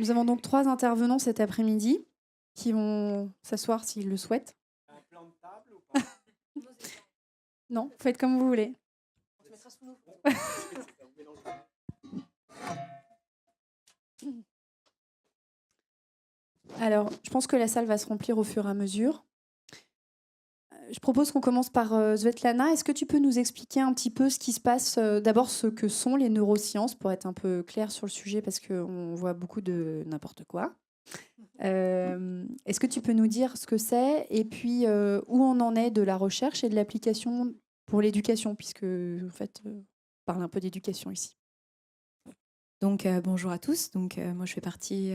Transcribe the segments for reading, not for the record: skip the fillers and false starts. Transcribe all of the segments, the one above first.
Nous avons donc 3 intervenants cet après-midi qui vont s'asseoir s'ils le souhaitent. Un plan de table ou pas? Non, faites comme vous voulez. On se mettra sous nous. Alors, je pense que la salle va se remplir au fur et à mesure. Je propose qu'on commence par Svetlana. Est-ce que tu peux nous expliquer un petit peu ce qui se passe, d'abord ce que sont les neurosciences, pour être un peu clair sur le sujet, parce qu'on voit beaucoup de n'importe quoi. Est-ce que tu peux nous dire ce que c'est et puis où on en est de la recherche et de l'application pour l'éducation, puisque en fait, on parle un peu d'éducation ici. Donc, bonjour à tous. Donc, moi, je fais partie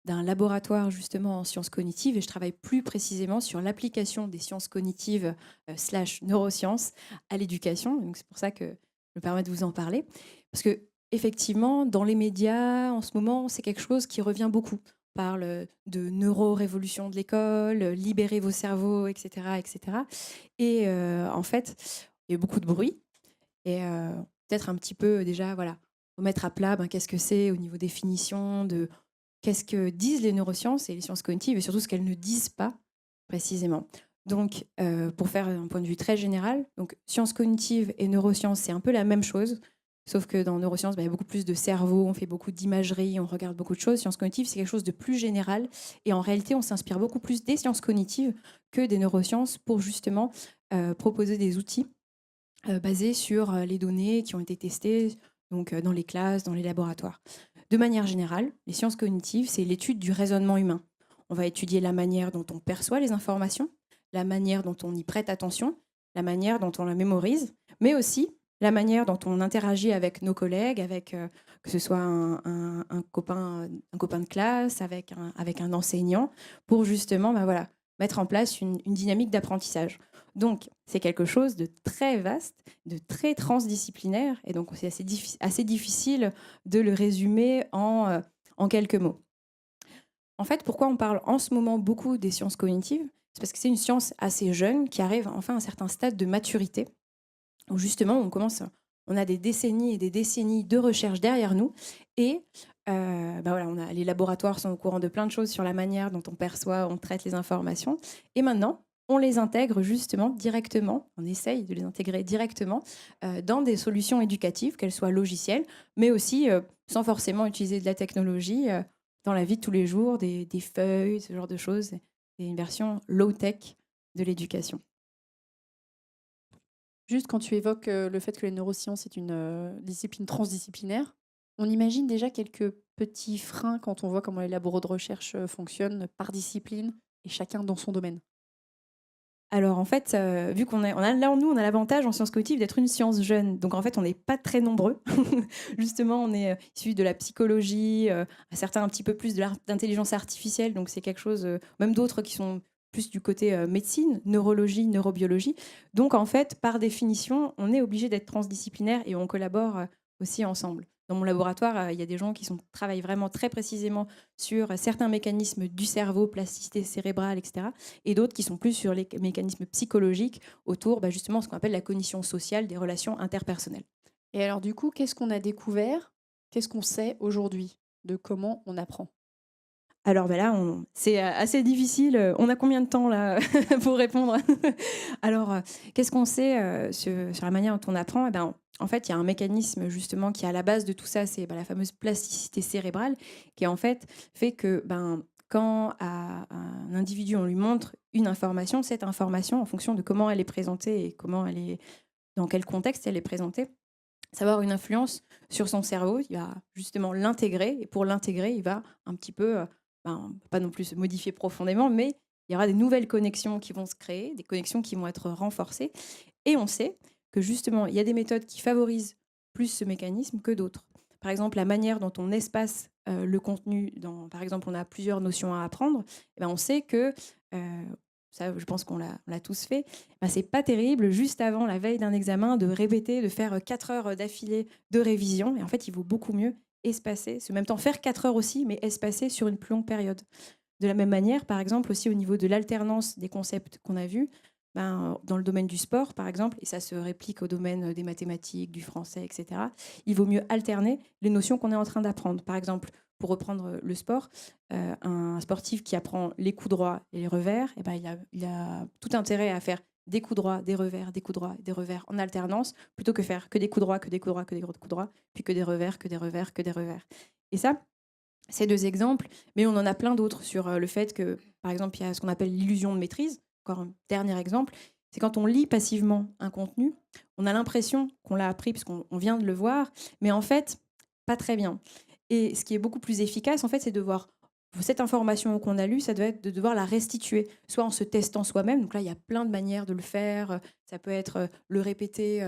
d'un laboratoire justement en sciences cognitives et je travaille plus précisément sur l'application des sciences cognitives / neurosciences à l'éducation. Donc, c'est pour ça que je me permets de vous en parler. Parce que, effectivement, dans les médias, en ce moment, c'est quelque chose qui revient beaucoup. On parle de neuro-révolution de l'école, libérer vos cerveaux, etc. etc. Et en fait, il y a eu beaucoup de bruit et peut-être un petit peu déjà, voilà, remettre à plat qu'est-ce que c'est au niveau définition, de qu'est-ce que disent les neurosciences et les sciences cognitives et surtout ce qu'elles ne disent pas précisément. Donc, pour faire un point de vue très général, donc sciences cognitives et neurosciences, c'est un peu la même chose, sauf que dans neurosciences, il y a beaucoup plus de cerveau, on fait beaucoup d'imagerie, on regarde beaucoup de choses. Sciences cognitives, c'est quelque chose de plus général et en réalité, on s'inspire beaucoup plus des sciences cognitives que des neurosciences pour justement proposer des outils basés sur les données qui ont été testées donc dans les classes, dans les laboratoires. De manière générale, les sciences cognitives, c'est l'étude du raisonnement humain. On va étudier la manière dont on perçoit les informations, la manière dont on y prête attention, la manière dont on la mémorise, mais aussi la manière dont on interagit avec nos collègues, avec que ce soit un copain de classe, avec un enseignant, pour justement voilà, mettre en place une dynamique d'apprentissage. Donc, c'est quelque chose de très vaste, de très transdisciplinaire, et donc c'est assez difficile de le résumer en quelques mots. En fait, pourquoi on parle en ce moment beaucoup des sciences cognitives? C'est parce que c'est une science assez jeune qui arrive enfin à un certain stade de maturité, où justement on a des décennies et des décennies de recherche derrière nous, et voilà, les laboratoires sont au courant de plein de choses sur la manière dont on perçoit, on traite les informations, et maintenant, on les intègre justement directement, on essaye de les intégrer directement dans des solutions éducatives, qu'elles soient logicielles, mais aussi sans forcément utiliser de la technologie dans la vie de tous les jours, des feuilles, ce genre de choses. C'est une version low-tech de l'éducation. Juste quand tu évoques le fait que les neurosciences est une discipline transdisciplinaire, on imagine déjà quelques petits freins quand on voit comment les labos de recherche fonctionnent par discipline et chacun dans son domaine. Alors en fait, vu qu'on on a l'avantage en sciences cognitives d'être une science jeune. Donc en fait, on n'est pas très nombreux. Justement, on est issus de la psychologie, certains un petit peu plus de l'intelligence artificielle. Donc c'est quelque chose, même d'autres qui sont plus du côté médecine, neurologie, neurobiologie. Donc en fait, par définition, on est obligé d'être transdisciplinaire et on collabore aussi ensemble. Dans mon laboratoire, il y a des gens qui travaillent vraiment très précisément sur certains mécanismes du cerveau, plasticité cérébrale, etc. Et d'autres qui sont plus sur les mécanismes psychologiques autour justement de ce qu'on appelle la cognition sociale des relations interpersonnelles. Et alors du coup, qu'est-ce qu'on a découvert? Qu'est-ce qu'on sait aujourd'hui de comment on apprend? Alors là, c'est assez difficile. On a combien de temps là pour répondre? Alors, qu'est-ce qu'on sait sur la manière dont on apprend? En fait, il y a un mécanisme justement qui est à la base de tout ça, c'est la fameuse plasticité cérébrale, qui en fait fait que quand à un individu on lui montre une information, cette information, en fonction de comment elle est présentée et dans quel contexte elle est présentée, ça va avoir une influence sur son cerveau. Il va justement l'intégrer et pour l'intégrer, il va un petit peu pas non plus se modifier profondément, mais il y aura des nouvelles connexions qui vont se créer, des connexions qui vont être renforcées. Et on sait que justement, il y a des méthodes qui favorisent plus ce mécanisme que d'autres. Par exemple, la manière dont on espace le contenu, par exemple, on a plusieurs notions à apprendre, on sait que, ça je pense qu'on l'a tous fait, c'est pas terrible juste avant la veille d'un examen de répéter, de faire 4 heures d'affilée de révision. Et en fait, il vaut beaucoup mieux espacer, en même temps faire 4 heures aussi, mais espacer sur une plus longue période. De la même manière, par exemple, aussi au niveau de l'alternance des concepts qu'on a vus, dans le domaine du sport, par exemple, et ça se réplique au domaine des mathématiques, du français, etc., il vaut mieux alterner les notions qu'on est en train d'apprendre. Par exemple, pour reprendre le sport, un sportif qui apprend les coups droits et les revers, eh ben, il a tout intérêt à faire des coups droits, des revers, des coups droits, des revers en alternance, plutôt que faire que des coups droits, que des coups droits, que des coups droits, puis que des revers, que des revers, que des revers. Et ça, c'est 2 exemples, mais on en a plein d'autres sur le fait que, par exemple, il y a ce qu'on appelle l'illusion de maîtrise. Encore un dernier exemple, c'est quand on lit passivement un contenu, on a l'impression qu'on l'a appris parce qu'on vient de le voir, mais en fait, pas très bien. Et ce qui est beaucoup plus efficace, en fait, c'est de voir cette information qu'on a lue, ça doit être de devoir la restituer, soit en se testant soi-même. Donc là, il y a plein de manières de le faire. Ça peut être le répéter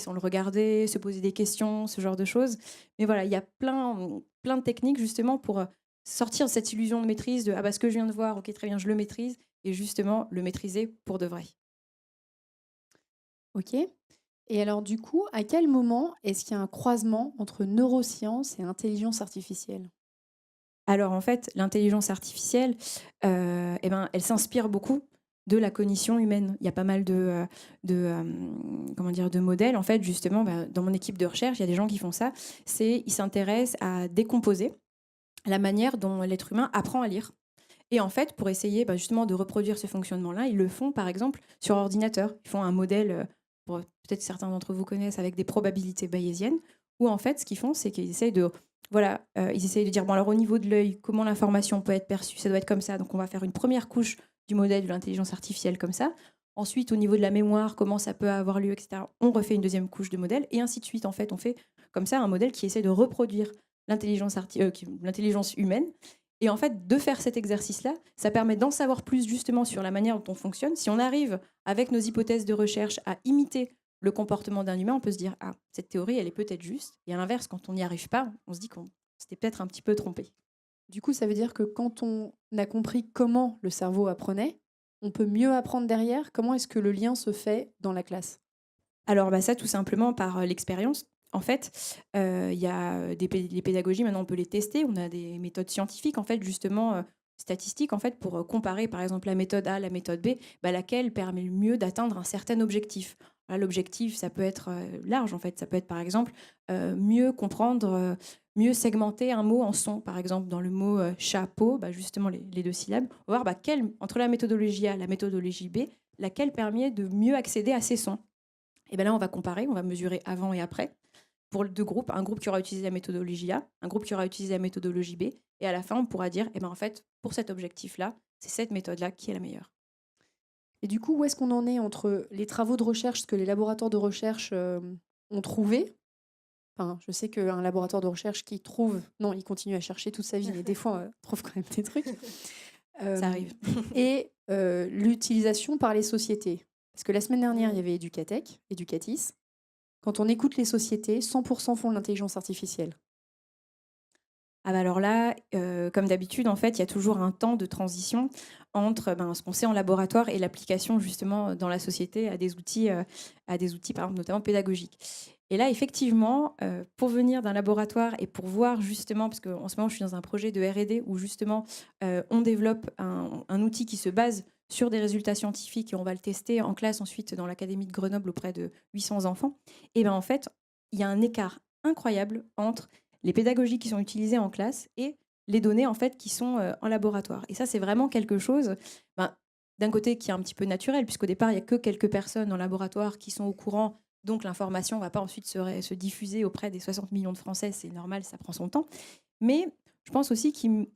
sans le regarder, se poser des questions, ce genre de choses. Mais voilà, il y a plein de techniques justement pour sortir de cette illusion de maîtrise, de ah bah ce que je viens de voir, ok très bien, je le maîtrise, et justement le maîtriser pour de vrai. Ok. Et alors, du coup, à quel moment est-ce qu'il y a un croisement entre neurosciences et intelligence artificielle? Alors en fait, l'intelligence artificielle, eh ben, elle s'inspire beaucoup de la cognition humaine. Il y a pas mal comment dire, de modèles. En fait, justement, dans mon équipe de recherche, il y a des gens qui font ça. Ils s'intéressent à décomposer la manière dont l'être humain apprend à lire. Et en fait, pour essayer justement de reproduire ce fonctionnement-là, ils le font par exemple sur ordinateur. Ils font un modèle, peut-être certains d'entre vous connaissent, avec des probabilités bayésiennes, où en fait, ce qu'ils font, c'est qu'ils essayent de, voilà, ils essayent de dire, bon alors au niveau de l'œil, comment l'information peut être perçue, ça doit être comme ça. Donc on va faire une première couche du modèle de l'intelligence artificielle comme ça. Ensuite, au niveau de la mémoire, comment ça peut avoir lieu, etc. On refait une deuxième couche de modèle, et ainsi de suite. En fait, on fait comme ça un modèle qui essaie de reproduire l'intelligence humaine. Et en fait, de faire cet exercice-là, ça permet d'en savoir plus justement sur la manière dont on fonctionne. Si on arrive, avec nos hypothèses de recherche, à imiter le comportement d'un humain, on peut se dire « Ah, cette théorie, elle est peut-être juste ». Et à l'inverse, quand on n'y arrive pas, on se dit qu'on s'était peut-être un petit peu trompé. Du coup, ça veut dire que quand on a compris comment le cerveau apprenait, on peut mieux apprendre derrière. Comment est-ce que le lien se fait dans la classe? Alors ça, tout simplement par l'expérience. En fait, il y a les pédagogies, maintenant on peut les tester. On a des méthodes scientifiques, en fait, justement statistiques, en fait, pour comparer, par exemple, la méthode A, la méthode B, laquelle permet le mieux d'atteindre un certain objectif. Voilà, l'objectif, ça peut être large, en fait. Ça peut être, par exemple, mieux comprendre, mieux segmenter un mot en son. Par exemple, dans le mot chapeau, justement, les 2 syllabes, on va voir entre la méthodologie A et la méthodologie B, laquelle permet de mieux accéder à ces sons. Et bien là, on va comparer, on va mesurer avant et après pour 2 groupes. Un groupe qui aura utilisé la méthodologie A, un groupe qui aura utilisé la méthodologie B. Et à la fin, on pourra dire, en fait, pour cet objectif-là, c'est cette méthode-là qui est la meilleure. Et du coup, où est-ce qu'on en est entre les travaux de recherche, ce que les laboratoires de recherche ont trouvé? Enfin, je sais qu'un laboratoire de recherche qui trouve, non, il continue à chercher toute sa vie, mais des fois, trouve quand même des trucs. Ça arrive. Et l'utilisation par les sociétés. Parce que la semaine dernière, il y avait Educatech, Educatis. Quand on écoute les sociétés, 100% font de l'intelligence artificielle. Ah alors là, comme d'habitude, en fait, il y a toujours un temps de transition entre ce qu'on sait en laboratoire et l'application justement dans la société à des outils par exemple, notamment pédagogiques. Et là, effectivement, pour venir d'un laboratoire et pour voir justement, parce qu'en ce moment, je suis dans un projet de R&D où justement, on développe un outil qui se base sur des résultats scientifiques et on va le tester en classe ensuite dans l'Académie de Grenoble auprès de 800 enfants. Et en fait, il y a un écart incroyable entre les pédagogies qui sont utilisées en classe et les données en fait qui sont en laboratoire. Et ça, c'est vraiment quelque chose, d'un côté, qui est un petit peu naturel, puisqu'au départ, il n'y a que quelques personnes en laboratoire qui sont au courant, donc l'information ne va pas ensuite se diffuser auprès des 60 millions de Français, c'est normal, ça prend son temps. Mais je pense aussi qu'il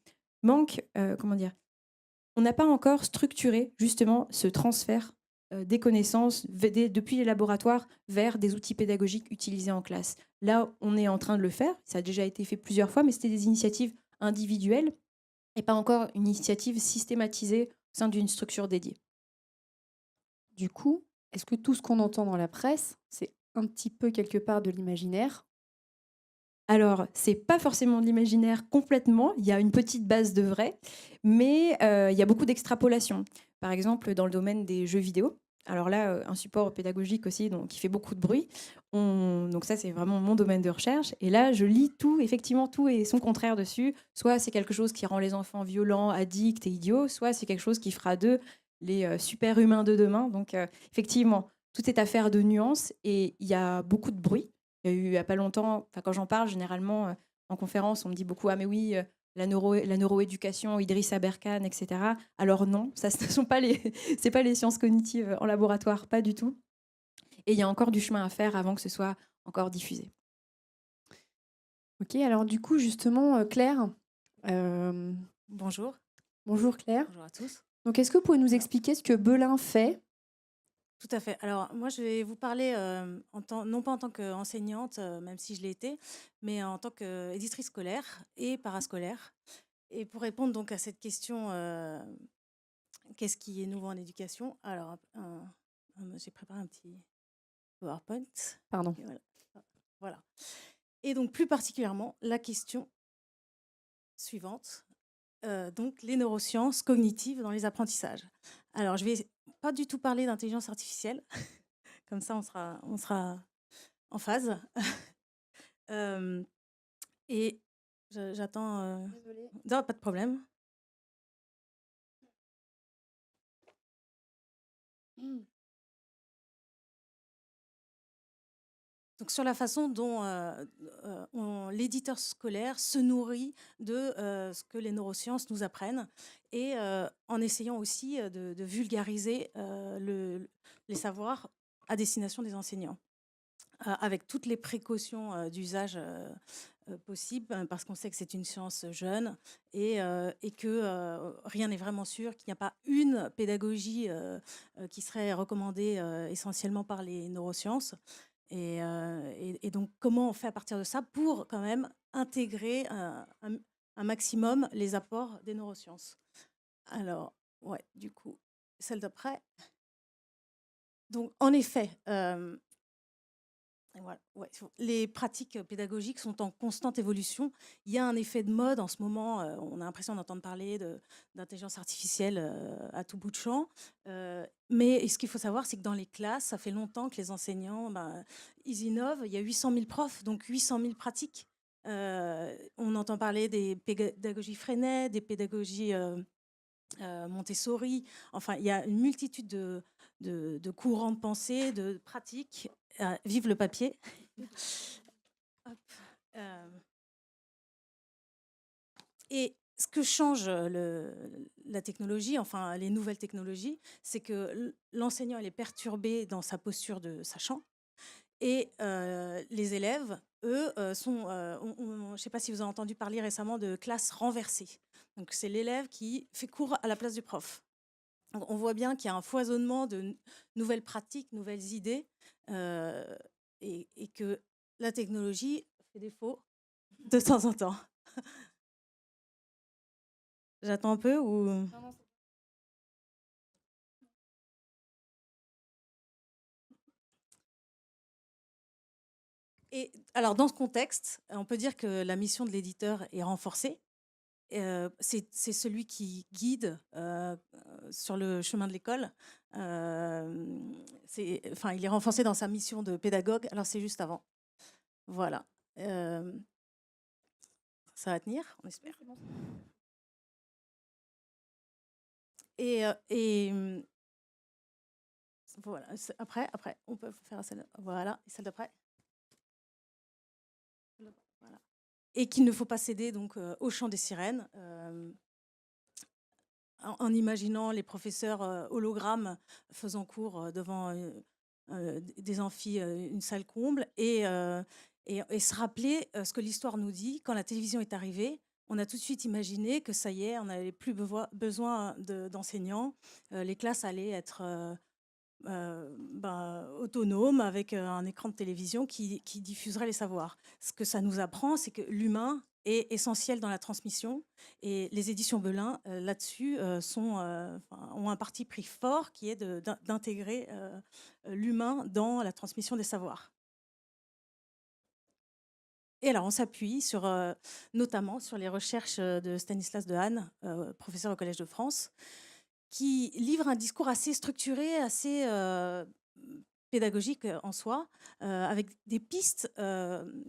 manque, on n'a pas encore structuré justement ce transfert des connaissances depuis les laboratoires vers des outils pédagogiques utilisés en classe. Là, on est en train de le faire. Ça a déjà été fait plusieurs fois, mais c'était des initiatives individuelles et pas encore une initiative systématisée au sein d'une structure dédiée. Du coup, est-ce que tout ce qu'on entend dans la presse, c'est un petit peu quelque part de l'imaginaire? Alors, c'est pas forcément de l'imaginaire complètement. Il y a une petite base de vrai, mais il y a beaucoup d'extrapolation. Par exemple, dans le domaine des jeux vidéo. Alors là, un support pédagogique aussi, donc qui fait beaucoup de bruit. Donc ça, c'est vraiment mon domaine de recherche. Et là, je lis tout, effectivement, tout et son contraire dessus. Soit c'est quelque chose qui rend les enfants violents, addicts et idiots, soit c'est quelque chose qui fera d'eux les super-humains de demain. Donc effectivement, tout est affaire de nuances et il y a beaucoup de bruit. Il y a eu il n'y a pas longtemps, quand j'en parle, généralement, en conférence, on me dit beaucoup, ah mais oui, la neuroéducation, Idriss Aberkane, etc. Alors non, ça ce ne sont pas c'est pas les sciences cognitives en laboratoire, pas du tout. Et il y a encore du chemin à faire avant que ce soit encore diffusé. Ok, alors du coup, justement, Claire. Bonjour. Bonjour Claire. Bonjour à tous. Donc, est-ce que vous pouvez nous expliquer ce que Belin fait? Tout à fait. Alors, moi, je vais vous parler, non pas en tant qu'enseignante, même si je l'ai été, mais en tant qu'éditrice scolaire et parascolaire. Et pour répondre donc à cette question, qu'est-ce qui est nouveau en éducation? Alors, j'ai préparé un petit PowerPoint. Pardon. Et voilà. Et donc, plus particulièrement, la question suivante. Donc, les neurosciences cognitives dans les apprentissages. Alors, je vais pas du tout parler d'intelligence artificielle, comme ça on sera en phase. Et j'attends. Désolée. Non, pas de problème. Donc, sur la façon dont l'éditeur scolaire se nourrit de ce que les neurosciences nous apprennent et en essayant aussi de vulgariser les savoirs à destination des enseignants, avec toutes les précautions d'usage possibles, parce qu'on sait que c'est une science jeune et que rien n'est vraiment sûr, qu'il n'y a pas une pédagogie qui serait recommandée essentiellement par les neurosciences. Et donc, comment on fait à partir de ça pour quand même intégrer un maximum les apports des neurosciences? Alors, ouais, du coup, celle d'après. Donc, en effet, voilà, ouais, les pratiques pédagogiques sont en constante évolution. Il y a un effet de mode en ce moment. On a l'impression d'entendre parler d'intelligence artificielle à tout bout de champ. Mais ce qu'il faut savoir, c'est que dans les classes, ça fait longtemps que les enseignants, ils innovent. Il y a 800 000 profs, donc 800 000 pratiques. On entend parler des pédagogies Freinet, des pédagogies Montessori. Enfin, il y a une multitude de courants de pensée, de pratiques. Vive le papier. Hop, et ce que change la technologie, enfin les nouvelles technologies, c'est que l'enseignant il est perturbé dans sa posture de sachant. Et les élèves, eux, je ne sais pas si vous avez entendu parler récemment de classe renversée. Donc c'est l'élève qui fait cours à la place du prof. Donc, on voit bien qu'il y a un foisonnement de nouvelles pratiques, nouvelles idées, et que la technologie fait défaut de temps en temps. J'attends un peu ou... Non, Et alors, dans ce contexte, on peut dire que la mission de l'éditeur est renforcée. C'est celui qui guide sur le chemin de l'école. Il est renforcé dans sa mission de pédagogue. Alors, c'est juste avant. Voilà. Ça va tenir, on espère. Et voilà. Après, on peut faire celle. Voilà, et celle d'après. Voilà. Et qu'il ne faut pas céder donc au chant des sirènes, en imaginant les professeurs hologrammes faisant cours devant des amphis, une salle comble, et se rappeler ce que l'histoire nous dit. Quand la télévision est arrivée, on a tout de suite imaginé que ça y est, on n'avait plus besoin d'enseignants, les classes allaient être autonomes avec un écran de télévision qui diffuserait les savoirs. Ce que ça nous apprend, c'est que l'humain est essentiel dans la transmission, et les éditions Belin là-dessus ont un parti pris fort qui est d'intégrer l'humain dans la transmission des savoirs. Et alors, on s'appuie notamment sur les recherches de Stanislas Dehaene, professeur au Collège de France, qui livre un discours assez structuré, assez pédagogique en soi, avec des pistes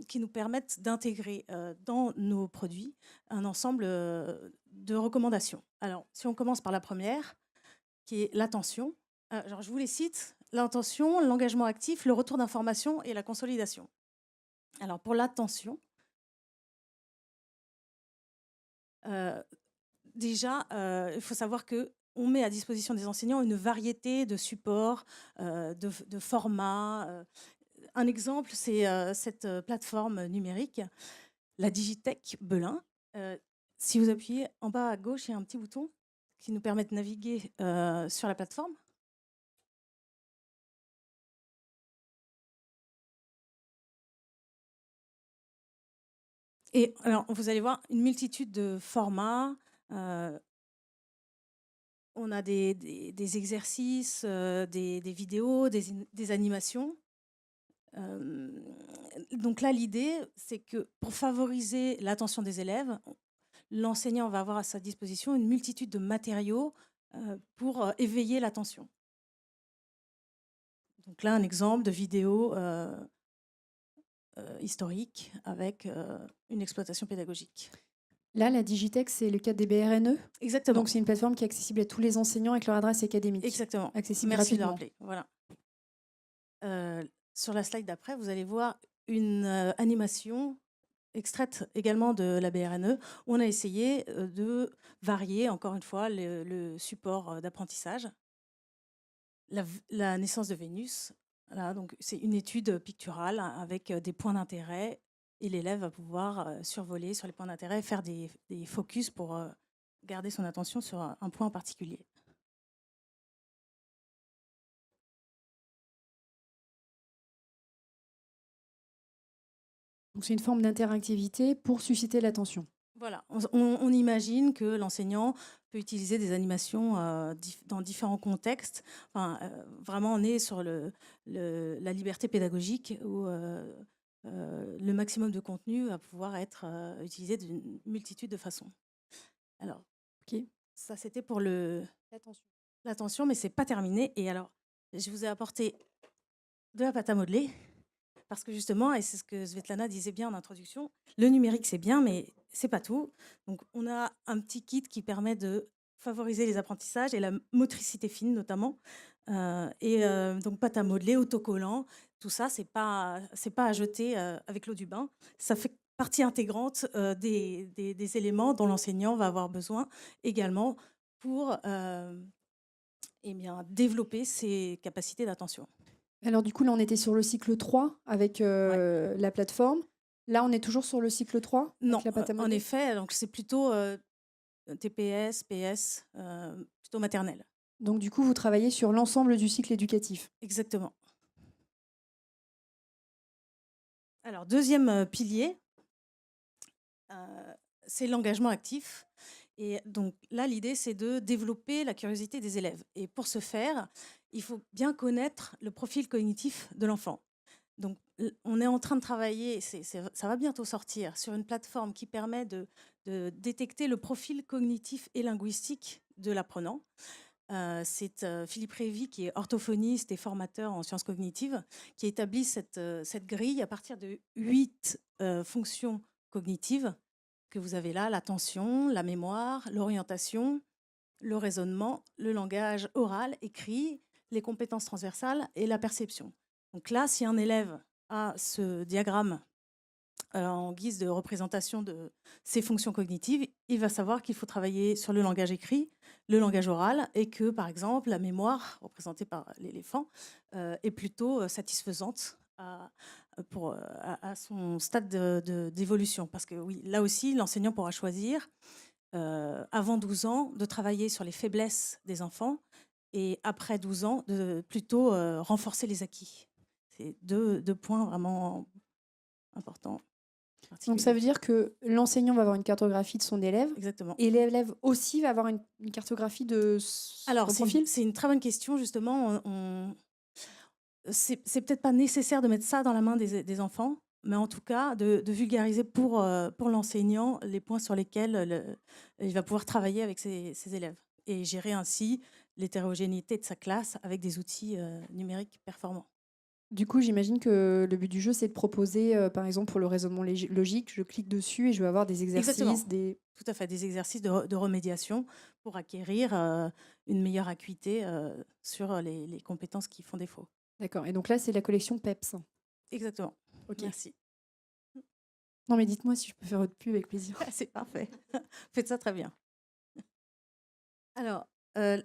qui nous permettent d'intégrer dans nos produits un ensemble de recommandations. Alors, si on commence par la première, qui est l'attention. Alors, je vous les cite: l'intention, l'engagement actif, le retour d'information et la consolidation. Alors, pour l'attention, Déjà, il faut savoir qu'on met à disposition des enseignants une variété de supports, de formats. Un exemple, c'est cette plateforme numérique, la Digitech Belin. Si vous appuyez en bas à gauche, il y a un petit bouton qui nous permet de naviguer sur la plateforme. Et alors, vous allez voir une multitude de formats. On a des exercices, des vidéos, des animations. Donc là, l'idée, c'est que pour favoriser l'attention des élèves, l'enseignant va avoir à sa disposition une multitude de matériaux pour éveiller l'attention. Donc là, un exemple de vidéo historique avec une exploitation pédagogique. Là, la Digitech, c'est le cadre des BRNE. Exactement. Donc, c'est une plateforme qui est accessible à tous les enseignants avec leur adresse académique. Exactement. Accessible Merci de le gratuitement. rappeler. Voilà. Sur la slide d'après, vous allez voir une animation extraite également de la BRNE, où on a essayé de varier, encore une fois, le support d'apprentissage. La naissance de Vénus, voilà, donc c'est une étude picturale avec des points d'intérêt, et l'élève va pouvoir survoler sur les points d'intérêt, faire des focus pour garder son attention sur un point en particulier. Donc, c'est une forme d'interactivité pour susciter l'attention. Voilà, on imagine que l'enseignant peut utiliser des animations dans différents contextes. Enfin, vraiment, on est sur la liberté pédagogique où le maximum de contenu va pouvoir être utilisé d'une multitude de façons. Alors, Ok. ça c'était pour l'attention, mais c'est pas terminé. Et alors, je vous ai apporté de la pâte à modeler. Parce que justement, et c'est ce que Svetlana disait bien en introduction, le numérique c'est bien, mais c'est pas tout. Donc on a un petit kit qui permet de favoriser les apprentissages et la motricité fine notamment. Donc pâte à modeler, autocollant, tout ça c'est pas à jeter avec l'eau du bain. Ça fait partie intégrante des éléments dont l'enseignant va avoir besoin également pour développer ses capacités d'attention. Alors, du coup, là, on était sur le cycle 3 avec la plateforme. Là, on est toujours sur le cycle 3 Non, avec la pâte à en modeler. effet, donc c'est plutôt TPS, PS, plutôt maternelle. Donc, du coup, vous travaillez sur l'ensemble du cycle éducatif. Exactement. Alors, deuxième pilier, c'est l'engagement actif. Et donc là, l'idée, c'est de développer la curiosité des élèves. Et pour ce faire, il faut bien connaître le profil cognitif de l'enfant. Donc, on est en train de travailler, ça va bientôt sortir, sur une plateforme qui permet de détecter le profil cognitif et linguistique de l'apprenant. C'est Philippe Révy, qui est orthophoniste et formateur en sciences cognitives, qui a établi cette grille à partir de 8 fonctions cognitives que vous avez là: l'attention, la mémoire, l'orientation, le raisonnement, le langage oral, écrit, les compétences transversales et la perception. Donc là, si un élève a ce diagramme en guise de représentation de ses fonctions cognitives, il va savoir qu'il faut travailler sur le langage écrit, le langage oral, et que, par exemple, la mémoire, représentée par l'éléphant, est plutôt satisfaisante à son stade d'évolution. Parce que oui, là aussi, l'enseignant pourra choisir, avant 12 ans, de travailler sur les faiblesses des enfants, et après 12 ans, de plutôt renforcer les acquis. C'est deux points vraiment importants. Donc, ça veut dire que l'enseignant va avoir une cartographie de son élève. Exactement. Et l'élève aussi va avoir une cartographie de son profil. C'est une très bonne question, justement. C'est peut-être pas nécessaire de mettre ça dans la main des enfants, mais en tout cas, de vulgariser pour l'enseignant les points sur lesquels il va pouvoir travailler avec ses élèves et gérer ainsi l'hétérogénéité de sa classe avec des outils numériques performants. Du coup, j'imagine que le but du jeu, c'est de proposer, par exemple, pour le raisonnement logique, je clique dessus et je vais avoir des exercices. Exactement. Tout à fait, des exercices de remédiation pour acquérir une meilleure acuité sur les compétences qui font défaut. D'accord. Et donc là, c'est la collection PEPS. Exactement. Ok. Merci. Non, mais dites-moi si je peux faire votre pub avec plaisir. C'est parfait. Faites ça très bien. Alors, euh,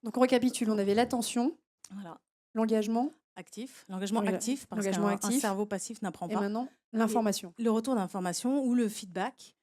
Donc, on récapitule. On avait l'attention, voilà, l'engagement actif, l'engagement L'enga- actif, parce l'engagement qu'un actif. cerveau passif n'apprend et pas. maintenant l'information. Le retour d'information ou le feedback,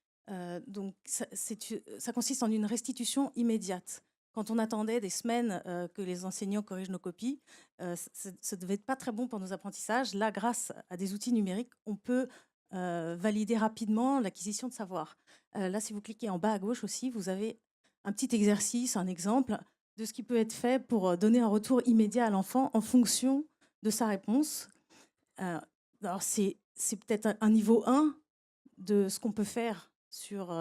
donc ça consiste en une restitution immédiate. Quand on attendait des semaines que les enseignants corrigent nos copies, ça ne devait être pas très bon pour nos apprentissages. Là, grâce à des outils numériques, on peut valider rapidement l'acquisition de savoir. Là, si vous cliquez en bas à gauche aussi, vous avez un petit exercice, un exemple de ce qui peut être fait pour donner un retour immédiat à l'enfant en fonction de sa réponse. Alors, c'est peut-être un niveau 1 de ce qu'on peut faire sur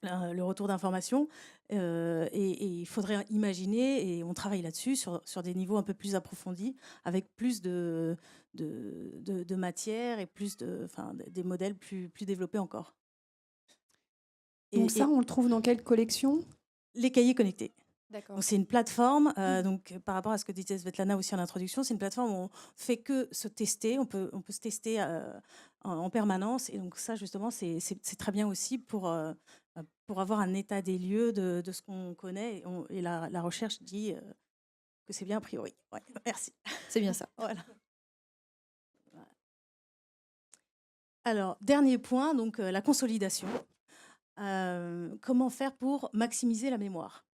le retour d'information. Et il faudrait imaginer, et on travaille là-dessus, sur des niveaux un peu plus approfondis, avec plus de matière et plus des modèles plus développés encore. Donc ça, on le trouve dans quelle collection? Les cahiers connectés. D'accord. Donc, c'est une plateforme, donc, par rapport à ce que disait Svetlana aussi en introduction, c'est une plateforme où on fait que se tester, on peut se tester en permanence. Et donc ça, justement, c'est très bien aussi pour avoir un état des lieux de ce qu'on connaît. Et la recherche dit que c'est bien a priori. Ouais, merci. C'est bien ça. Voilà. Alors, dernier point, donc la consolidation. Comment faire pour maximiser la mémoire?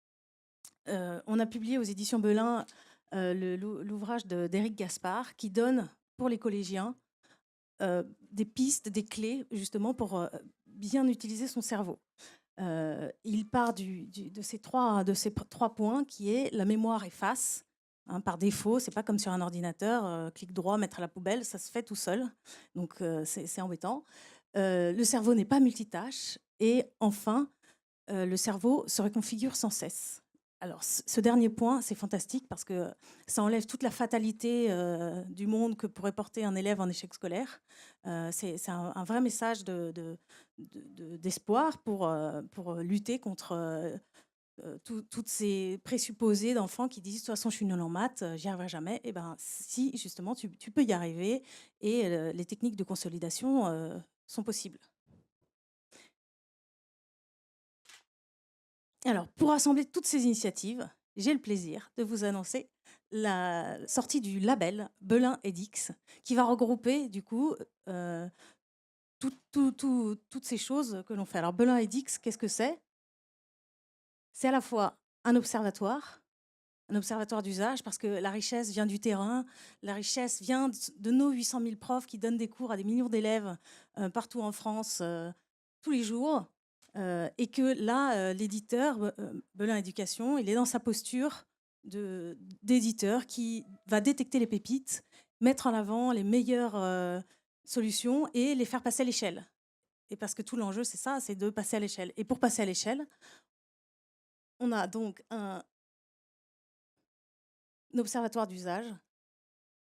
On a publié aux éditions Belin l'ouvrage d'Éric Gaspard qui donne pour les collégiens des pistes, des clés justement pour bien utiliser son cerveau. Il part de ces trois points qui est la mémoire efface. Par défaut, c'est pas comme sur un ordinateur, clic droit, mettre à la poubelle, ça se fait tout seul. Donc c'est embêtant. Le cerveau n'est pas multitâche. Et enfin, le cerveau se reconfigure sans cesse. Alors, ce dernier point, c'est fantastique parce que ça enlève toute la fatalité du monde que pourrait porter un élève en échec scolaire. C'est un vrai message d'espoir pour lutter contre toutes ces présupposés d'enfants qui disent de toute façon je suis nul en maths, j'y arriverai jamais. Et ben si justement tu peux y arriver et les techniques de consolidation sont possibles. Alors, pour rassembler toutes ces initiatives, j'ai le plaisir de vous annoncer la sortie du label Belin edX, qui va regrouper du coup toutes ces choses que l'on fait. Alors, Belin edX, qu'est-ce que c'est? C'est à la fois un observatoire d'usage, parce que la richesse vient du terrain, la richesse vient de nos 800 000 profs qui donnent des cours à des millions d'élèves partout en France tous les jours. Et que là, l'éditeur, Belin Éducation, il est dans sa posture d'éditeur qui va détecter les pépites, mettre en avant les meilleures solutions et les faire passer à l'échelle. Et parce que tout l'enjeu, c'est ça, c'est de passer à l'échelle. Et pour passer à l'échelle, on a donc un observatoire d'usage,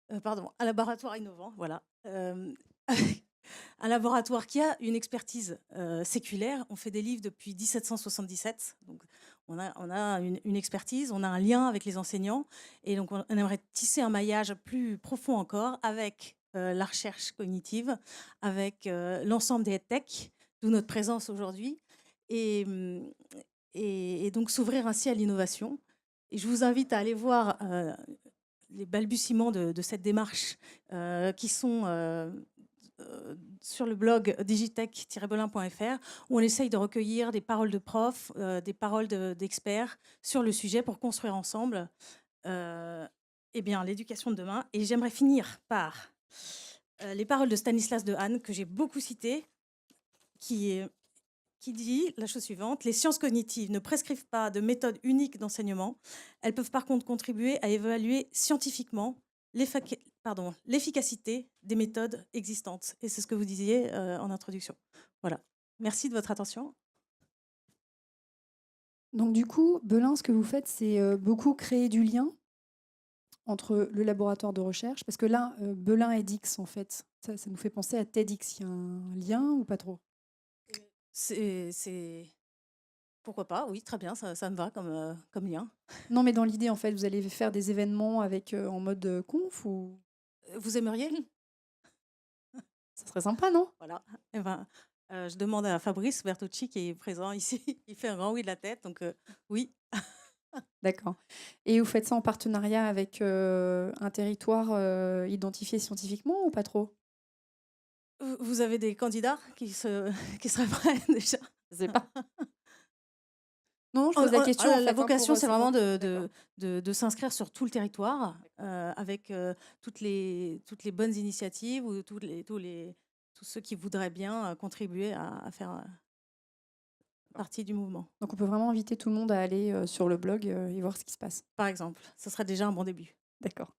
un laboratoire innovant, voilà. Un laboratoire qui a une expertise séculaire. On fait des livres depuis 1777. Donc on a une expertise, on a un lien avec les enseignants. Et donc, on aimerait tisser un maillage plus profond encore avec la recherche cognitive, avec l'ensemble des EdTech, d'où notre présence aujourd'hui. Et donc, s'ouvrir ainsi à l'innovation. Et je vous invite à aller voir les balbutiements de cette démarche qui sont sur le blog digitech-belin.fr, où on essaye de recueillir des paroles de profs, des paroles d'experts sur le sujet pour construire ensemble l'éducation de demain. Et j'aimerais finir par les paroles de Stanislas Dehaene, que j'ai beaucoup citées, qui dit la chose suivante: les sciences cognitives ne prescrivent pas de méthode unique d'enseignement. Elles peuvent par contre contribuer à évaluer scientifiquement l'efficacité des méthodes existantes. Et c'est ce que vous disiez en introduction. Voilà. Merci de votre attention. Donc du coup, Belin, ce que vous faites, c'est beaucoup créer du lien entre le laboratoire de recherche, parce que là, Belin edX, en fait, ça nous fait penser à TEDx. Il y a un lien ou pas trop? Pourquoi pas, oui, très bien, ça me va comme lien. Non, mais dans l'idée, en fait, vous allez faire des événements avec en mode conf ou Vous aimeriez? Ce serait sympa, non? Voilà. Eh ben, je demande à Fabrice Bertocci qui est présent ici. Il fait un grand oui de la tête. Donc, oui. D'accord. Et vous faites ça en partenariat avec un territoire identifié scientifiquement ou pas trop? Vous avez des candidats qui seraient prêts déjà? Je sais pas. Non, je pose la question. Voilà, en la fait, hein, vocation, pour c'est vraiment savoir. D'accord. de s'inscrire sur tout le territoire avec toutes les bonnes initiatives ou tous ceux qui voudraient bien contribuer à faire partie du mouvement. Donc on peut vraiment inviter tout le monde à aller sur le blog et voir ce qui se passe. Par exemple, ce serait déjà un bon début. D'accord.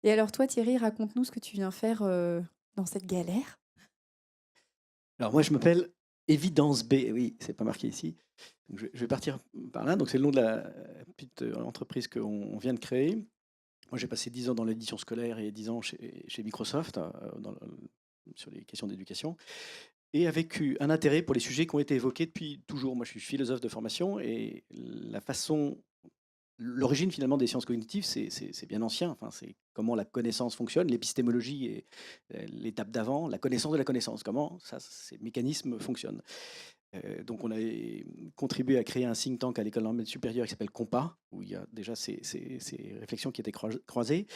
Et alors toi, Thierry, raconte-nous ce que tu viens faire dans cette galère. Alors moi, je m'appelle Évidence B. Oui, c'est pas marqué ici. Donc, je vais partir par là. Donc c'est le nom de la petite entreprise qu'on vient de créer. Moi, j'ai passé 10 ans dans l'édition scolaire et 10 ans chez Microsoft sur les questions d'éducation. Et avec un intérêt pour les sujets qui ont été évoqués depuis toujours. Moi, je suis philosophe de formation et l'origine finalement des sciences cognitives, c'est bien ancien. Enfin, c'est comment la connaissance fonctionne, l'épistémologie est l'étape d'avant, la connaissance de la connaissance, comment ces mécanismes fonctionnent. Donc on a contribué à créer un think tank à l'école normale supérieure qui s'appelle Compas, où il y a déjà ces réflexions qui étaient croisées.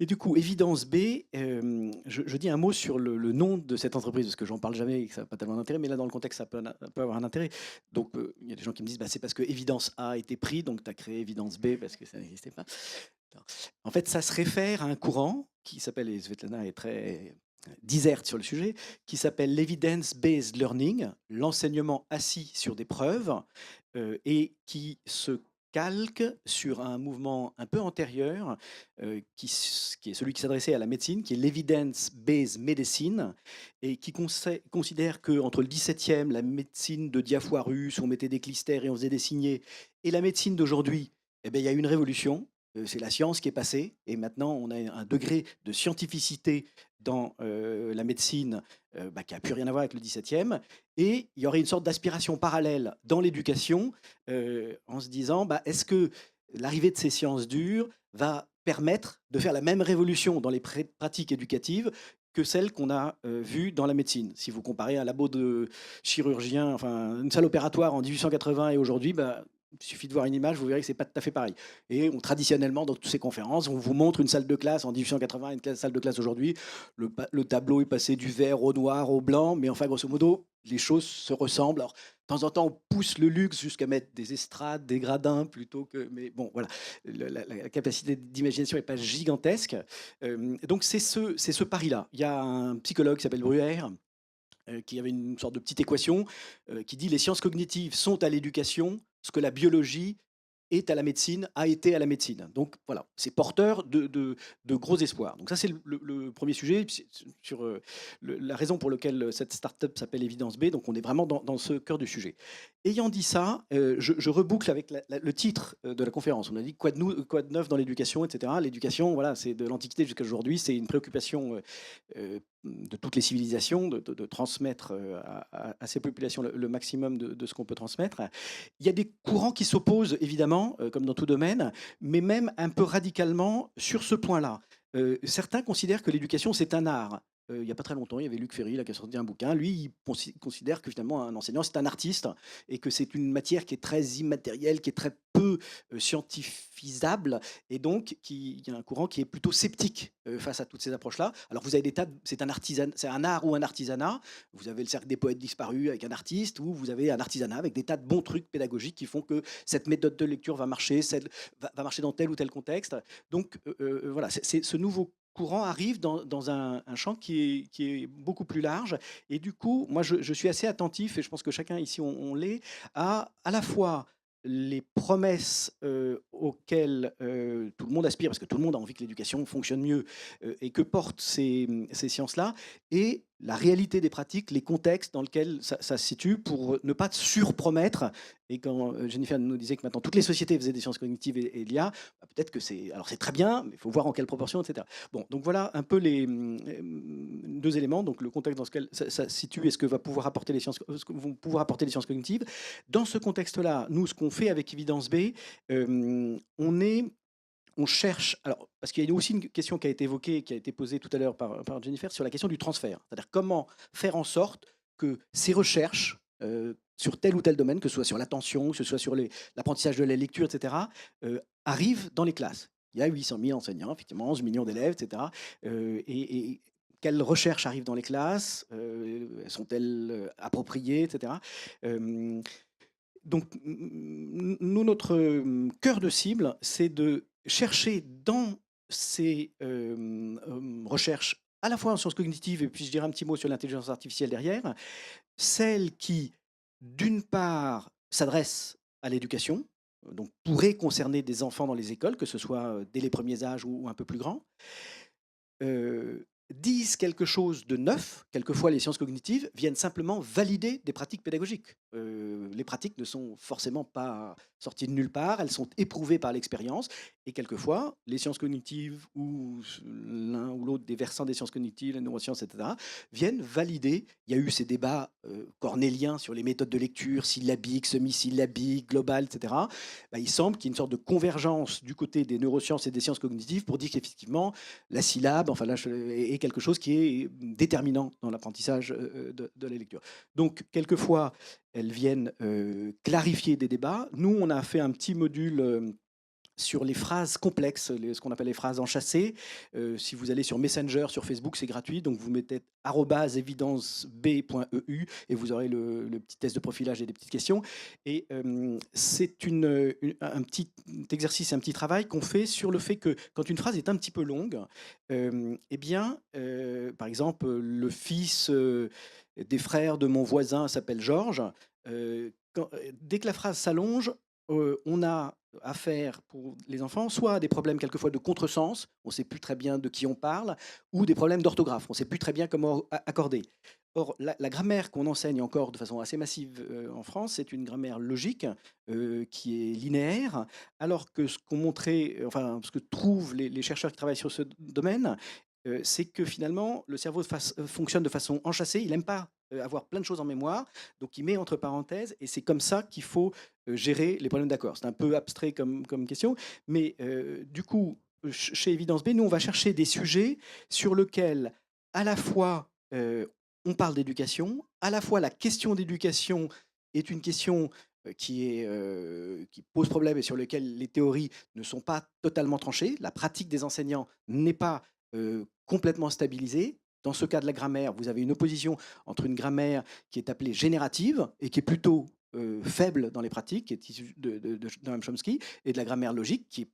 Et du coup, Évidence B, je dis un mot sur le nom de cette entreprise, parce que j'en parle jamais et que ça n'a pas tellement d'intérêt, mais là, dans le contexte, ça peut avoir un intérêt. Donc, il y a des gens qui me disent, bah, c'est parce que Évidence A a été pris, donc tu as créé Évidence B, parce que ça n'existait pas. En fait, ça se réfère à un courant qui s'appelle, et Svetlana est très diserte sur le sujet, qui s'appelle l'evidence-based learning, l'enseignement assis sur des preuves, et qui se calque sur un mouvement un peu antérieur, qui est celui qui s'adressait à la médecine, qui est l'evidence-based medicine, et qui considère qu'entre le 17e, la médecine de Diafoirus, où on mettait des clistères et on faisait des signets, et la médecine d'aujourd'hui, eh bien, il y a eu une révolution. C'est la science qui est passée, et maintenant on a un degré de scientificité dans la médecine qui n'a plus rien à voir avec le 17e. Et il y aurait une sorte d'aspiration parallèle dans l'éducation en se disant, est-ce que l'arrivée de ces sciences dures va permettre de faire la même révolution dans les pratiques éducatives que celle qu'on a vue dans la médecine. Si vous comparez un labo de chirurgien, enfin une salle opératoire en 1880 et aujourd'hui, il suffit de voir une image, vous verrez que c'est pas tout à fait pareil. Et traditionnellement, dans toutes ces conférences, on vous montre une salle de classe en 1880 et une salle de classe aujourd'hui. Le tableau est passé du vert au noir au blanc, mais enfin, grosso modo, les choses se ressemblent. Alors, de temps en temps, on pousse le luxe jusqu'à mettre des estrades, des gradins, plutôt que... Mais bon, voilà, la capacité d'imagination n'est pas gigantesque. Donc, c'est ce pari-là. Il y a un psychologue qui s'appelle Breuer, qui avait une sorte de petite équation qui dit les sciences cognitives sont à l'éducation ce que la biologie est à la médecine, a été à la médecine. Donc voilà, c'est porteur de gros espoirs. Donc ça, c'est le premier sujet sur la raison pour laquelle cette start-up s'appelle Évidence B. Donc on est vraiment dans ce cœur du sujet. Ayant dit ça, je reboucle avec le titre de la conférence. On a dit quoi de neuf dans l'éducation, etc. L'éducation, voilà, c'est de l'Antiquité jusqu'à aujourd'hui, c'est une préoccupation de toutes les civilisations, de transmettre à ces populations le maximum de ce qu'on peut transmettre. Il y a des courants qui s'opposent, évidemment, comme dans tout domaine, mais même un peu radicalement sur ce point-là. Certains considèrent que l'éducation, c'est un art. Il n'y a pas très longtemps, il y avait Luc Ferry là, qui a sorti un bouquin. Lui, il considère que finalement, un enseignant, c'est un artiste et que c'est une matière qui est très immatérielle, qui est très peu scientifisable. Et donc, il y a un courant qui est plutôt sceptique face à toutes ces approches-là. Alors, vous avez des tas c'est un art ou un artisanat. Vous avez le cercle des poètes disparus avec un artiste, ou vous avez un artisanat avec des tas de bons trucs pédagogiques qui font que cette méthode de lecture va marcher, va marcher dans tel ou tel contexte. Donc, voilà, c'est ce nouveau courant arrive dans un champ qui est beaucoup plus large. Et du coup, moi, je suis assez attentif, et je pense que chacun ici, on l'est, à la fois les promesses auxquelles tout le monde aspire, parce que tout le monde a envie que l'éducation fonctionne mieux, et que portent ces sciences-là, et la réalité des pratiques, les contextes dans lesquels ça se situe, pour ne pas surpromettre. Et quand Jennifer nous disait que maintenant toutes les sociétés faisaient des sciences cognitives et l'IA, peut-être que c'est très bien, mais il faut voir en quelle proportion, etc. Bon, donc voilà un peu les deux éléments, donc le contexte dans lequel ça se situe et ce que vont pouvoir apporter les sciences cognitives. Dans ce contexte-là, nous, ce qu'on fait avec Évidence B, on est on cherche, alors, parce qu'il y a aussi une question qui a été évoquée, qui a été posée tout à l'heure par Jennifer, sur la question du transfert. C'est-à-dire comment faire en sorte que ces recherches sur tel ou tel domaine, que ce soit sur l'attention, que ce soit sur l'apprentissage de la lecture, etc., arrivent dans les classes. Il y a 800 000 enseignants, effectivement, 11 millions d'élèves, etc. Et quelles recherches arrivent dans les classes, sont-elles appropriées, etc. Donc, nous, notre cœur de cible, c'est de chercher dans ces recherches, à la fois en sciences cognitives, et puis je dirais un petit mot sur l'intelligence artificielle derrière, celles qui, d'une part, s'adressent à l'éducation, donc pourraient concerner des enfants dans les écoles, que ce soit dès les premiers âges ou un peu plus grands, disent quelque chose de neuf. Quelquefois, les sciences cognitives viennent simplement valider des pratiques pédagogiques. Les pratiques ne sont forcément pas sorties de nulle part, elles sont éprouvées par l'expérience. Et quelquefois, les sciences cognitives ou l'un ou l'autre des versants des sciences cognitives, les neurosciences, etc., viennent valider. Il y a eu ces débats cornéliens sur les méthodes de lecture, syllabiques, semi-syllabiques, globales, etc. Il semble qu'il y ait une sorte de convergence du côté des neurosciences et des sciences cognitives pour dire qu'effectivement, la syllabe, enfin là, est quelque chose qui est déterminant dans l'apprentissage de la lecture. Donc, quelquefois, elles viennent clarifier des débats. Nous, on a fait un petit module sur les phrases complexes, ce qu'on appelle les phrases enchâssées. Si vous allez sur Messenger, sur Facebook, c'est gratuit. Donc, vous mettez @evidenceb.eu et vous aurez le petit test de profilage et des petites questions. Et c'est un petit exercice, un petit travail qu'on fait sur le fait que quand une phrase est un petit peu longue, eh bien, par exemple, le fils des frères de mon voisin s'appelle Georges. Dès que la phrase s'allonge, on a affaire pour les enfants soit à des problèmes quelquefois de contresens, on ne sait plus très bien de qui on parle, ou des problèmes d'orthographe, on ne sait plus très bien comment accorder. Or, la grammaire qu'on enseigne encore de façon assez massive en France, c'est une grammaire logique qui est linéaire, alors que ce qu'ont montré, enfin ce que trouvent les chercheurs qui travaillent sur ce domaine, c'est que finalement le cerveau fonctionne de façon enchâssée, il n'aime pas avoir plein de choses en mémoire, donc il met entre parenthèses, et c'est comme ça qu'il faut gérer les problèmes d'accord. C'est un peu abstrait comme question, mais du coup, chez Évidence B, nous, on va chercher des sujets sur lesquels, à la fois, on parle d'éducation, à la fois la question d'éducation est une question qui pose problème et sur lequel les théories ne sont pas totalement tranchées. La pratique des enseignants n'est pas complètement stabilisée. Dans ce cas de la grammaire, vous avez une opposition entre une grammaire qui est appelée générative et qui est plutôt faible dans les pratiques, qui est issue de Noam Chomsky, et de la grammaire logique qui est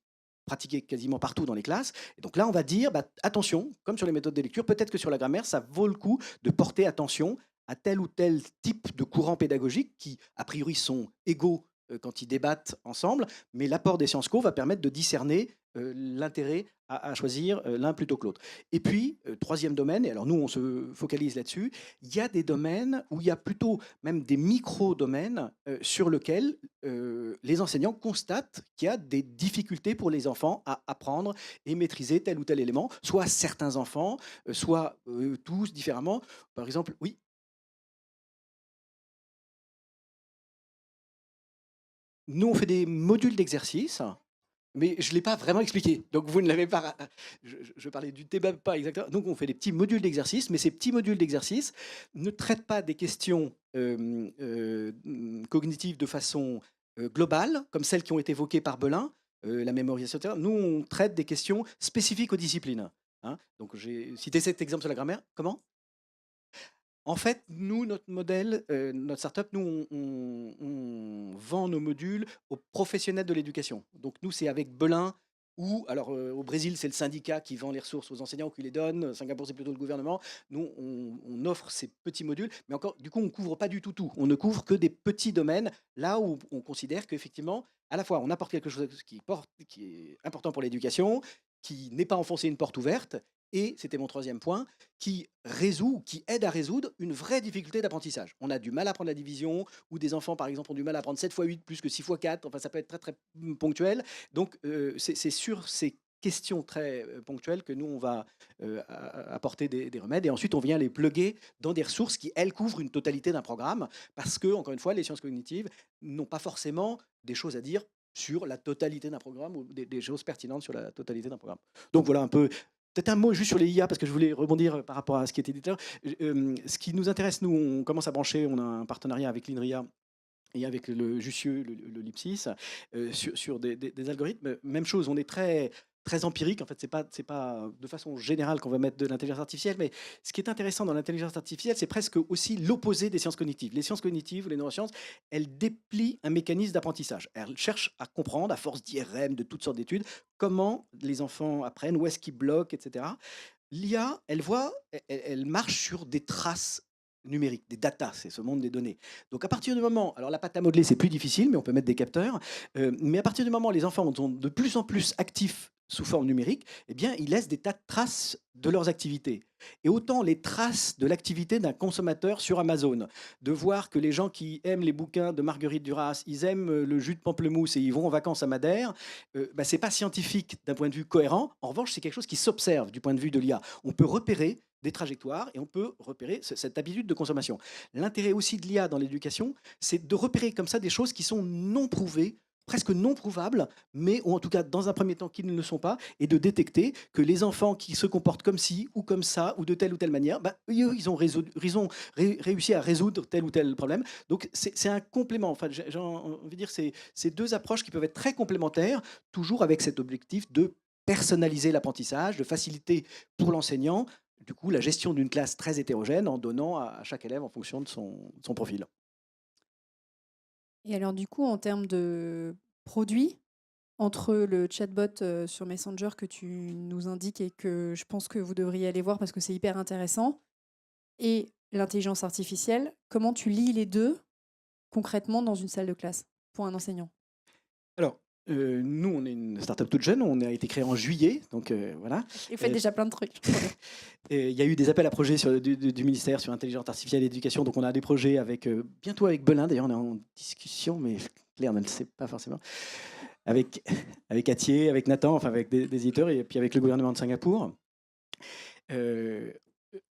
pratiquée quasiment partout dans les classes. Et donc là, on va dire, attention, comme sur les méthodes de lecture, peut-être que sur la grammaire, ça vaut le coup de porter attention à tel ou tel type de courant pédagogique qui, a priori, sont égaux quand ils débattent ensemble, mais l'apport des sciences co va permettre de discerner l'intérêt à choisir l'un plutôt que l'autre. Et puis, troisième domaine, et alors nous, on se focalise là-dessus, il y a des domaines où il y a plutôt même des micro-domaines sur lesquels les enseignants constatent qu'il y a des difficultés pour les enfants à apprendre et maîtriser tel ou tel élément, soit certains enfants, soit tous différemment. Par exemple, oui. Nous, on fait des modules d'exercice, mais je ne l'ai pas vraiment expliqué. Donc, vous ne l'avez pas. Je parlais du débat, pas exactement. Donc, on fait des petits modules d'exercice, mais ces petits modules d'exercice ne traitent pas des questions cognitives de façon globale, comme celles qui ont été évoquées par Belin, la mémorisation, etc. Nous, on traite des questions spécifiques aux disciplines. Hein. Donc, j'ai cité cet exemple sur la grammaire. Comment ? En fait, nous, notre modèle, notre startup, nous, on vend nos modules aux professionnels de l'éducation. Donc, nous, c'est avec Belin ou, alors au Brésil, c'est le syndicat qui vend les ressources aux enseignants, qui les donne. Singapour, c'est plutôt le gouvernement. Nous, on offre ces petits modules, mais encore, du coup, on ne couvre pas du tout tout. On ne couvre que des petits domaines, là où on considère qu'effectivement, à la fois, on apporte quelque chose qui est important pour l'éducation, qui n'est pas enfoncer une porte ouverte, et, c'était mon troisième point, qui aide à résoudre une vraie difficulté d'apprentissage. On a du mal à apprendre la division, ou des enfants, par exemple, ont du mal à apprendre 7 fois 8 plus que 6 fois 4. Enfin, ça peut être très, très ponctuel. Donc, c'est sur ces questions très ponctuelles que nous, on va apporter des remèdes. Et ensuite, on vient les plugger dans des ressources qui, elles, couvrent une totalité d'un programme. Parce que, encore une fois, les sciences cognitives n'ont pas forcément des choses à dire sur la totalité d'un programme ou des choses pertinentes sur la totalité d'un programme. Donc voilà un peu. Peut-être un mot juste sur les IA, parce que je voulais rebondir par rapport à ce qui était dit tout à l'heure. Ce qui nous intéresse, nous, on commence à brancher, on a un partenariat avec l'INRIA et avec le Jussieu, le Lipsis, sur des algorithmes. Même chose, on est très empirique. En fait, c'est pas de façon générale qu'on va mettre de l'intelligence artificielle, mais ce qui est intéressant dans l'intelligence artificielle, c'est presque aussi l'opposé des sciences cognitives. Les sciences cognitives ou les neurosciences, elles déplient un mécanisme d'apprentissage. Elles cherchent à comprendre, à force d'IRM, de toutes sortes d'études, comment les enfants apprennent, où est-ce qu'ils bloquent, etc. L'IA, elle marche sur des traces numériques, des datas, c'est ce monde des données. Donc à partir du moment, alors la pâte à modeler c'est plus difficile, mais on peut mettre des capteurs, mais à partir du moment où les enfants sont de plus en plus actifs sous forme numérique, eh bien ils laissent des tas de traces de leurs activités. Et autant les traces de l'activité d'un consommateur sur Amazon, de voir que les gens qui aiment les bouquins de Marguerite Duras, ils aiment le jus de pamplemousse et ils vont en vacances à Madère, c'est pas scientifique d'un point de vue cohérent. En revanche, c'est quelque chose qui s'observe du point de vue de l'IA. On peut repérer des trajectoires et on peut repérer cette habitude de consommation. L'intérêt aussi de l'IA dans l'éducation, c'est de repérer comme ça des choses qui sont non prouvées, presque non prouvables, mais ou en tout cas dans un premier temps qui ne le sont pas, et de détecter que les enfants qui se comportent comme ci ou comme ça ou de telle ou telle manière, ils ont réussi à résoudre tel ou tel problème. Donc c'est un complément. Enfin, j'ai envie de dire c'est deux approches qui peuvent être très complémentaires, toujours avec cet objectif de personnaliser l'apprentissage, de faciliter pour l'enseignant du coup la gestion d'une classe très hétérogène en donnant à chaque élève en fonction de son profil. Et alors, du coup, en termes de produits, entre le chatbot sur Messenger que tu nous indiques et que je pense que vous devriez aller voir parce que c'est hyper intéressant, et l'intelligence artificielle, comment tu lis les deux concrètement dans une salle de classe pour un enseignant? Alors, nous, on est une start-up toute jeune, on a été créé en juillet, donc voilà. Et vous faites déjà plein de trucs. Il y a eu des appels à projets du ministère sur l'intelligence artificielle et l'éducation, donc on a des projets bientôt avec Belin, d'ailleurs on est en discussion, mais Claire ne le sait pas forcément, avec Atier, avec Nathan, enfin avec des éditeurs, et puis avec le gouvernement de Singapour.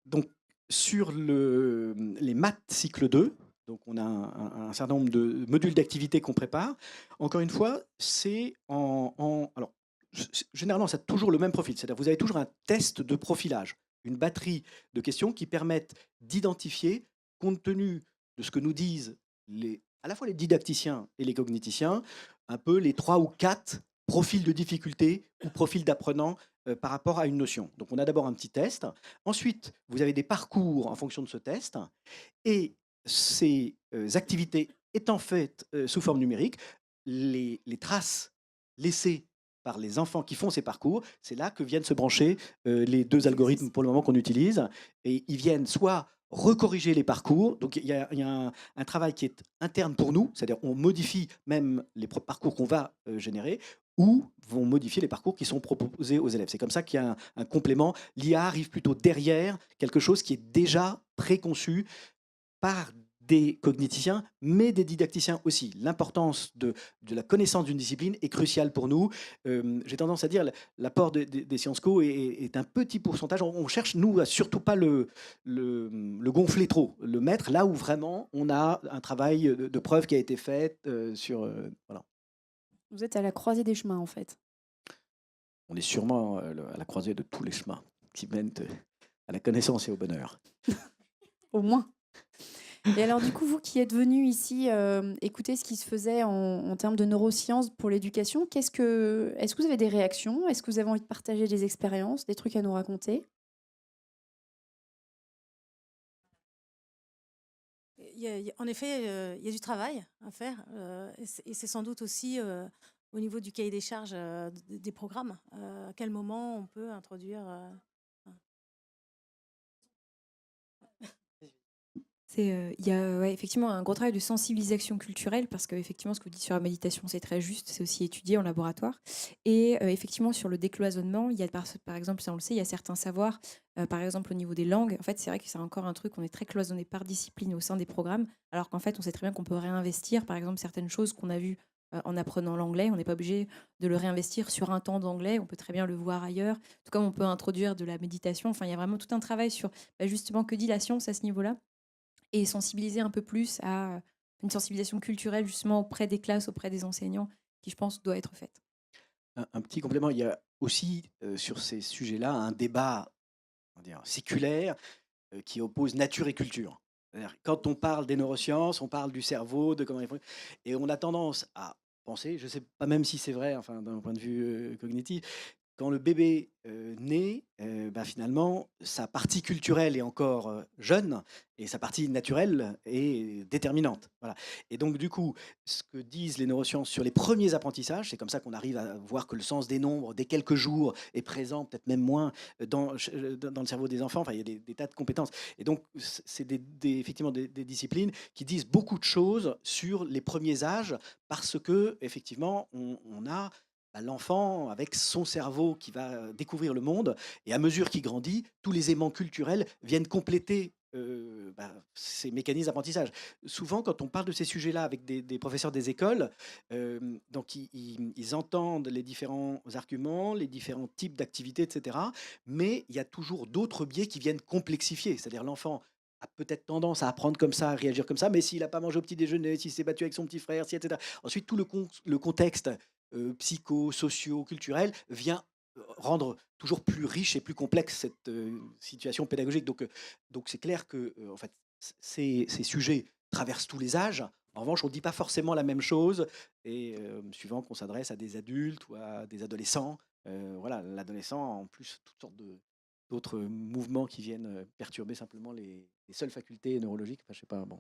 Donc sur les maths cycle 2, donc on a un certain nombre de modules d'activité qu'on prépare. Encore une fois, c'est alors, généralement, ça a toujours le même profil. C'est-à-dire vous avez toujours un test de profilage, une batterie de questions qui permettent d'identifier, compte tenu de ce que nous disent à la fois les didacticiens et les cogniticiens, un peu les 3 ou 4 profils de difficulté ou profils d'apprenants par rapport à une notion. Donc on a d'abord un petit test. Ensuite, vous avez des parcours en fonction de ce test. Et ces activités étant faites sous forme numérique, les traces laissées par les enfants qui font ces parcours, c'est là que viennent se brancher les deux algorithmes pour le moment qu'on utilise. Et ils viennent soit recorriger les parcours, donc il y a un travail qui est interne pour nous, c'est-à-dire on modifie même les parcours qu'on va générer, ou vont modifier les parcours qui sont proposés aux élèves. C'est comme ça qu'il y a un complément. L'IA arrive plutôt derrière quelque chose qui est déjà préconçu par des cogniticiens, mais des didacticiens aussi. L'importance de la connaissance d'une discipline est cruciale pour nous. J'ai tendance à dire l'apport des Sciences Co est un petit pourcentage. On cherche, nous, à surtout pas le gonfler trop, le mettre là où vraiment on a un travail de preuve qui a été fait sur... voilà. Vous êtes à la croisée des chemins, en fait. On est sûrement à la croisée de tous les chemins qui mènent à la connaissance et au bonheur. Au moins. Et alors, du coup, vous qui êtes venu ici écouter ce qui se faisait en termes de neurosciences pour l'éducation, est-ce que vous avez des réactions? Est-ce que vous avez envie de partager des expériences, des trucs à nous raconter? En effet, il y a du travail à faire. Et c'est sans doute aussi au niveau du cahier des charges des programmes. À quel moment on peut introduire... Il y a effectivement un gros travail de sensibilisation culturelle parce que effectivement, ce que vous dites sur la méditation, c'est très juste, c'est aussi étudié en laboratoire. Et effectivement, sur le décloisonnement, il y a par exemple, ça on le sait, il y a certains savoirs, par exemple au niveau des langues. En fait, c'est vrai que c'est encore un truc, on est très cloisonné par discipline au sein des programmes, alors qu'en fait, on sait très bien qu'on peut réinvestir, par exemple, certaines choses qu'on a vues en apprenant l'anglais. On n'est pas obligé de le réinvestir sur un temps d'anglais, on peut très bien le voir ailleurs, tout comme on peut introduire de la méditation. Enfin, il y a vraiment tout un travail sur justement que dit la science à ce niveau-là, et sensibiliser un peu plus à une sensibilisation culturelle justement auprès des classes, auprès des enseignants qui, je pense, doit être faite. Un petit complément, il y a aussi sur ces sujets-là un débat, on va dire, séculaire qui oppose nature et culture. C'est-à-dire, quand on parle des neurosciences, on parle du cerveau, de comment il faut. Et on a tendance à penser, je ne sais pas même si c'est vrai, enfin, d'un point de vue cognitif, quand le bébé naît, bah, finalement, sa partie culturelle est encore jeune et sa partie naturelle est déterminante. Voilà. Et donc, du coup, ce que disent les neurosciences sur les premiers apprentissages, c'est comme ça qu'on arrive à voir que le sens des nombres, dès quelques jours, est présent, peut-être même moins, dans le cerveau des enfants. Enfin, il y a des tas de compétences. Et donc, c'est effectivement des disciplines qui disent beaucoup de choses sur les premiers âges parce que, effectivement, on a bah, l'enfant avec son cerveau qui va découvrir le monde et à mesure qu'il grandit, tous les aimants culturels viennent compléter bah, ces mécanismes d'apprentissage. Souvent, quand on parle de ces sujets-là avec des professeurs des écoles, donc ils entendent les différents arguments, les différents types d'activités, etc. Mais il y a toujours d'autres biais qui viennent complexifier. C'est-à-dire l'enfant a peut-être tendance à apprendre comme ça, à réagir comme ça, mais s'il n'a pas mangé au petit déjeuner, s'il s'est battu avec son petit frère, si, etc. Ensuite, tout le contexte psycho, socio, culturel vient rendre toujours plus riche et plus complexe cette situation pédagogique. Donc c'est clair que en fait, ces sujets traversent tous les âges. En revanche, on ne dit pas forcément la même chose, et suivant qu'on s'adresse à des adultes ou à des adolescents. Voilà, l'adolescent a en plus toutes sortes d'autres mouvements qui viennent perturber simplement les seules facultés neurologiques. Enfin, je sais pas, bon.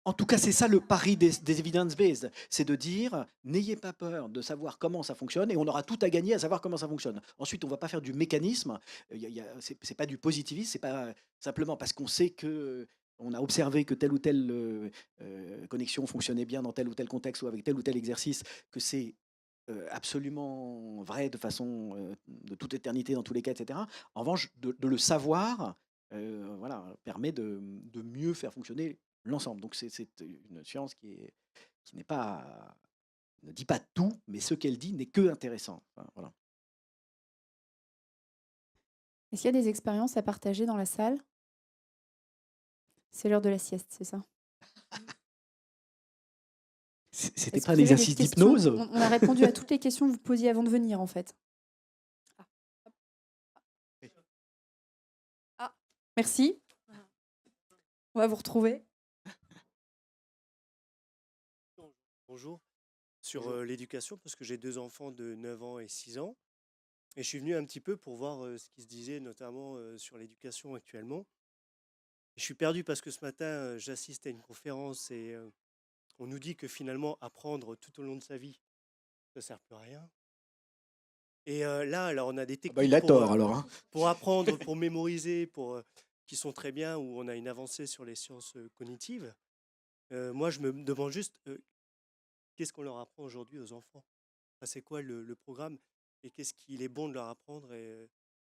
En tout cas, c'est ça le pari des evidence-based, c'est de dire, n'ayez pas peur de savoir comment ça fonctionne et on aura tout à gagner à savoir comment ça fonctionne. Ensuite, on ne va pas faire du mécanisme, c'est pas du positivisme, c'est pas simplement parce qu'on sait que on a observé que telle ou telle connexion fonctionnait bien dans tel ou tel contexte ou avec tel ou tel exercice, que c'est absolument vrai de façon de toute éternité dans tous les cas, etc. En revanche, de le savoir, voilà, permet de mieux faire fonctionner l'ensemble. Donc c'est une science qui n'est pas, ne dit pas tout, mais ce qu'elle dit n'est que intéressant. Enfin, voilà. Est-ce qu'il y a des expériences à partager dans la salle? C'est l'heure de la sieste, c'est ça? C'était Est-ce pas que un vous avez des exercice questions? d'hypnose? On a répondu à toutes les questions que vous posiez avant de venir, en fait. Ah, merci. On va vous retrouver. Bonjour. Sur l'éducation, parce que j'ai 2 enfants de 9 ans et 6 ans. Et je suis venu un petit peu pour voir ce qui se disait notamment sur l'éducation actuellement. Et je suis perdu parce que ce matin, j'assiste à une conférence et on nous dit que finalement, apprendre tout au long de sa vie, ça ne sert plus à rien. Et là, alors on a des Ah bah, il techniques a tort alors. Hein. pour apprendre, pour mémoriser, qui sont très bien, où on a une avancée sur les sciences cognitives. Moi, je me demande juste, qu'est-ce qu'on leur apprend aujourd'hui aux enfants? Enfin, c'est quoi le programme et qu'est-ce qu'il est bon de leur apprendre et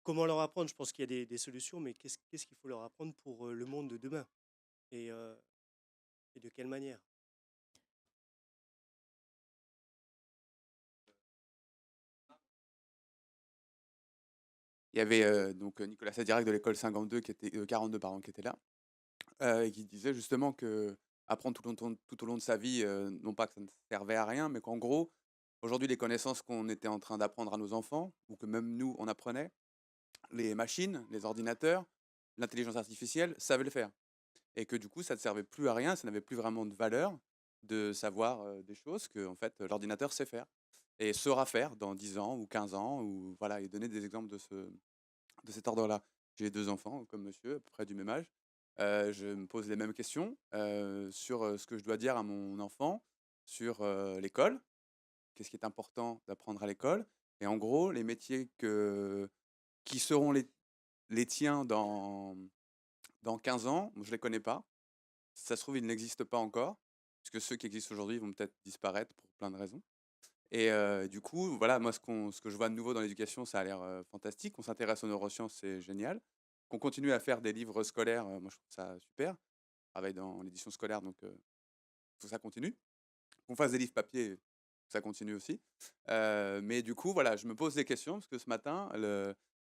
comment leur apprendre? Je pense qu'il y a des solutions, mais qu'est-ce qu'il faut leur apprendre pour le monde de demain et, euh, et de quelle manière? Il y avait donc Nicolas Sadirac de l'école 52 qui était 42 pardon, qui était là et qui disait justement que apprendre tout au long de sa vie, non pas que ça ne servait à rien, mais qu'en gros, aujourd'hui, les connaissances qu'on était en train d'apprendre à nos enfants, ou que même nous, on apprenait, les machines, les ordinateurs, l'intelligence artificielle savaient le faire. Et que du coup, ça ne servait plus à rien, ça n'avait plus vraiment de valeur de savoir des choses que en fait, l'ordinateur sait faire et saura faire dans 10 ans ou 15 ans, ou voilà, et donner des exemples de cet ordre-là. J'ai 2 enfants comme monsieur, à peu près du même âge. Je me pose les mêmes questions, sur, ce que je dois dire à mon enfant sur, l'école. Qu'est-ce qui est important d'apprendre à l'école? Et en gros, les métiers qui seront les tiens dans 15 ans, moi je les connais pas. Si ça se trouve, ils n'existent pas encore, puisque ceux qui existent aujourd'hui vont peut-être disparaître pour plein de raisons. Et du coup, voilà, moi, ce que je vois de nouveau dans l'éducation, ça a l'air fantastique. On s'intéresse aux neurosciences, c'est génial. Qu'on continue à faire des livres scolaires, moi, je trouve ça super. Je travaille dans l'édition scolaire, donc faut que ça continue. Qu'on fasse des livres papier, ça continue aussi. Mais du coup, voilà, je me pose des questions, parce que ce matin,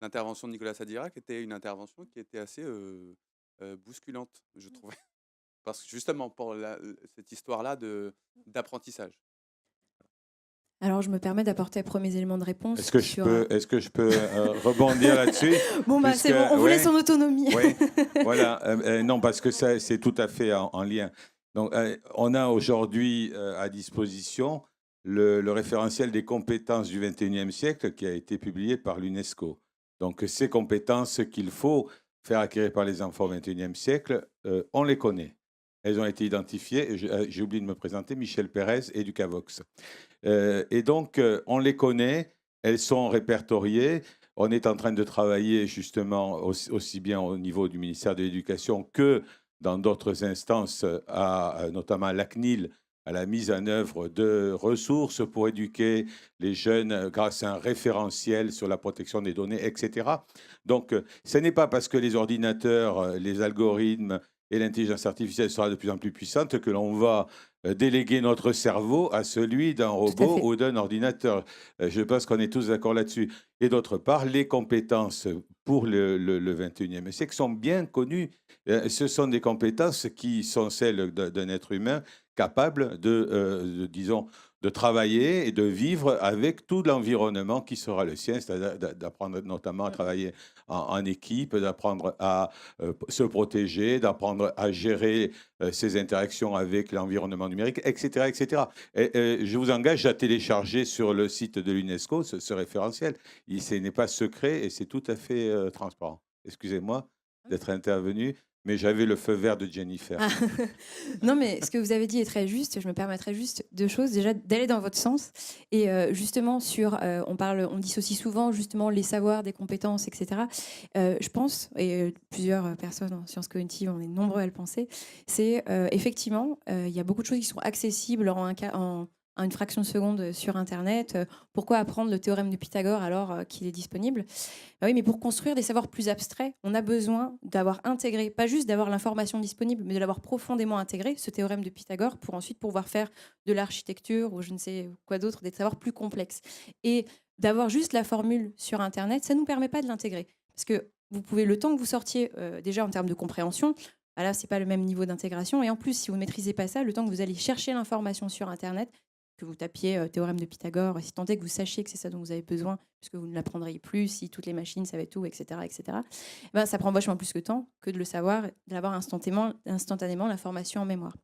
l'intervention de Nicolas Sadirac était une intervention qui était assez bousculante, je trouvais. parce que justement pour cette histoire-là d'apprentissage. Alors, je me permets d'apporter les premiers éléments de réponse Est-ce que je peux rebondir là-dessus? Bon, bah, c'est bon, on vous laisse en autonomie. Oui, voilà. Non, parce que ça, c'est tout à fait en lien. Donc, on a aujourd'hui à disposition le référentiel des compétences du XXIe siècle qui a été publié par l'UNESCO. Donc, ces compétences qu'il faut faire acquérir par les enfants au XXIe siècle, on les connaît. Elles ont été identifiées. J'ai oublié de me présenter, Michel Pérez, Educavox. Et donc, on les connaît, elles sont répertoriées. On est en train de travailler justement aussi bien au niveau du ministère de l'Éducation que dans d'autres instances, notamment à la CNIL, à la mise en œuvre de ressources pour éduquer les jeunes grâce à un référentiel sur la protection des données, etc. Donc, ce n'est pas parce que les ordinateurs, les algorithmes et l'intelligence artificielle sera de plus en plus puissante que l'on va déléguer notre cerveau à celui d'un robot ou d'un ordinateur. Je pense qu'on est tous d'accord là-dessus. Et d'autre part, les compétences pour le 21e siècle sont bien connues. Ce sont des compétences qui sont celles d'un être humain capable disons, de travailler et de vivre avec tout l'environnement qui sera le sien, c'est-à-dire d'apprendre notamment à travailler en équipe, d'apprendre à se protéger, d'apprendre à gérer ses interactions avec l'environnement numérique, etc. etc. Et, je vous engage à télécharger sur le site de l'UNESCO ce référentiel. Ce n'est pas secret et c'est tout à fait transparent. Excusez-moi d'être intervenu, mais j'avais le feu vert de Jennifer. Ah. Non, mais ce que vous avez dit est très juste. Je me permettrai juste deux choses. Déjà, d'aller dans votre sens. Et justement, on dissocie souvent justement les savoirs des compétences, etc. Je pense, et plusieurs personnes en sciences cognitives, on est nombreux à le penser, c'est effectivement, il y a beaucoup de choses qui sont accessibles en une fraction de seconde sur Internet. Pourquoi apprendre le théorème de Pythagore alors qu'il est disponible? Oui, mais pour construire des savoirs plus abstraits, on a besoin d'avoir intégré, pas juste d'avoir l'information disponible, mais de l'avoir profondément intégré, ce théorème de Pythagore, pour ensuite pouvoir faire de l'architecture ou je ne sais quoi d'autre, des savoirs plus complexes. Et d'avoir juste la formule sur Internet, ça ne nous permet pas de l'intégrer. Parce que vous pouvez, le temps que vous sortiez, déjà en termes de compréhension, là, ce n'est pas le même niveau d'intégration. Et en plus, si vous ne maîtrisez pas ça, le temps que vous allez chercher l'information sur Internet, que vous tapiez théorème de Pythagore, si tant est que vous sachiez que c'est ça dont vous avez besoin, puisque vous ne l'apprendriez plus si toutes les machines savaient tout, etc., etc., ben, ça prend vachement plus de temps que de le savoir, d'avoir instantanément l'information en mémoire.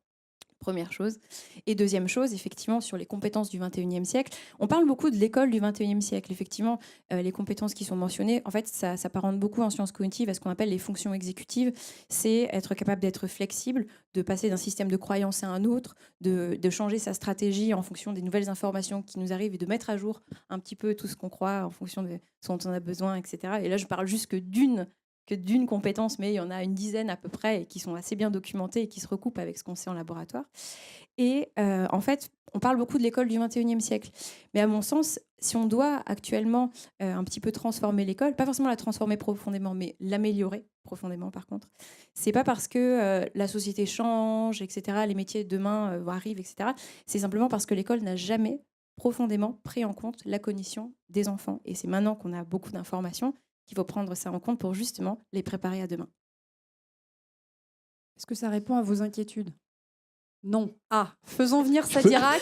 Première chose. Et deuxième chose, effectivement, sur les compétences du 21e siècle, on parle beaucoup de l'école du 21e siècle. Effectivement, les compétences qui sont mentionnées, en fait, ça s'apparente beaucoup en sciences cognitives à ce qu'on appelle les fonctions exécutives. C'est être capable d'être flexible, de passer d'un système de croyance à un autre, de changer sa stratégie en fonction des nouvelles informations qui nous arrivent et de mettre à jour un petit peu tout ce qu'on croit en fonction de ce dont on a besoin, etc. Et là, je parle juste que d'une compétence, mais il y en a une dizaine à peu près et qui sont assez bien documentées et qui se recoupent avec ce qu'on sait en laboratoire. Et en fait, on parle beaucoup de l'école du 21e siècle. Mais à mon sens, si on doit actuellement un petit peu transformer l'école, pas forcément la transformer profondément, mais l'améliorer profondément par contre, c'est pas parce que la société change, etc., les métiers de demain arrivent, etc. C'est simplement parce que l'école n'a jamais profondément pris en compte la cognition des enfants. Et c'est maintenant qu'on a beaucoup d'informations qu'il faut prendre ça en compte pour justement les préparer à demain. Est-ce que ça répond à vos inquiétudes? Non. Ah, faisons venir Sadirac,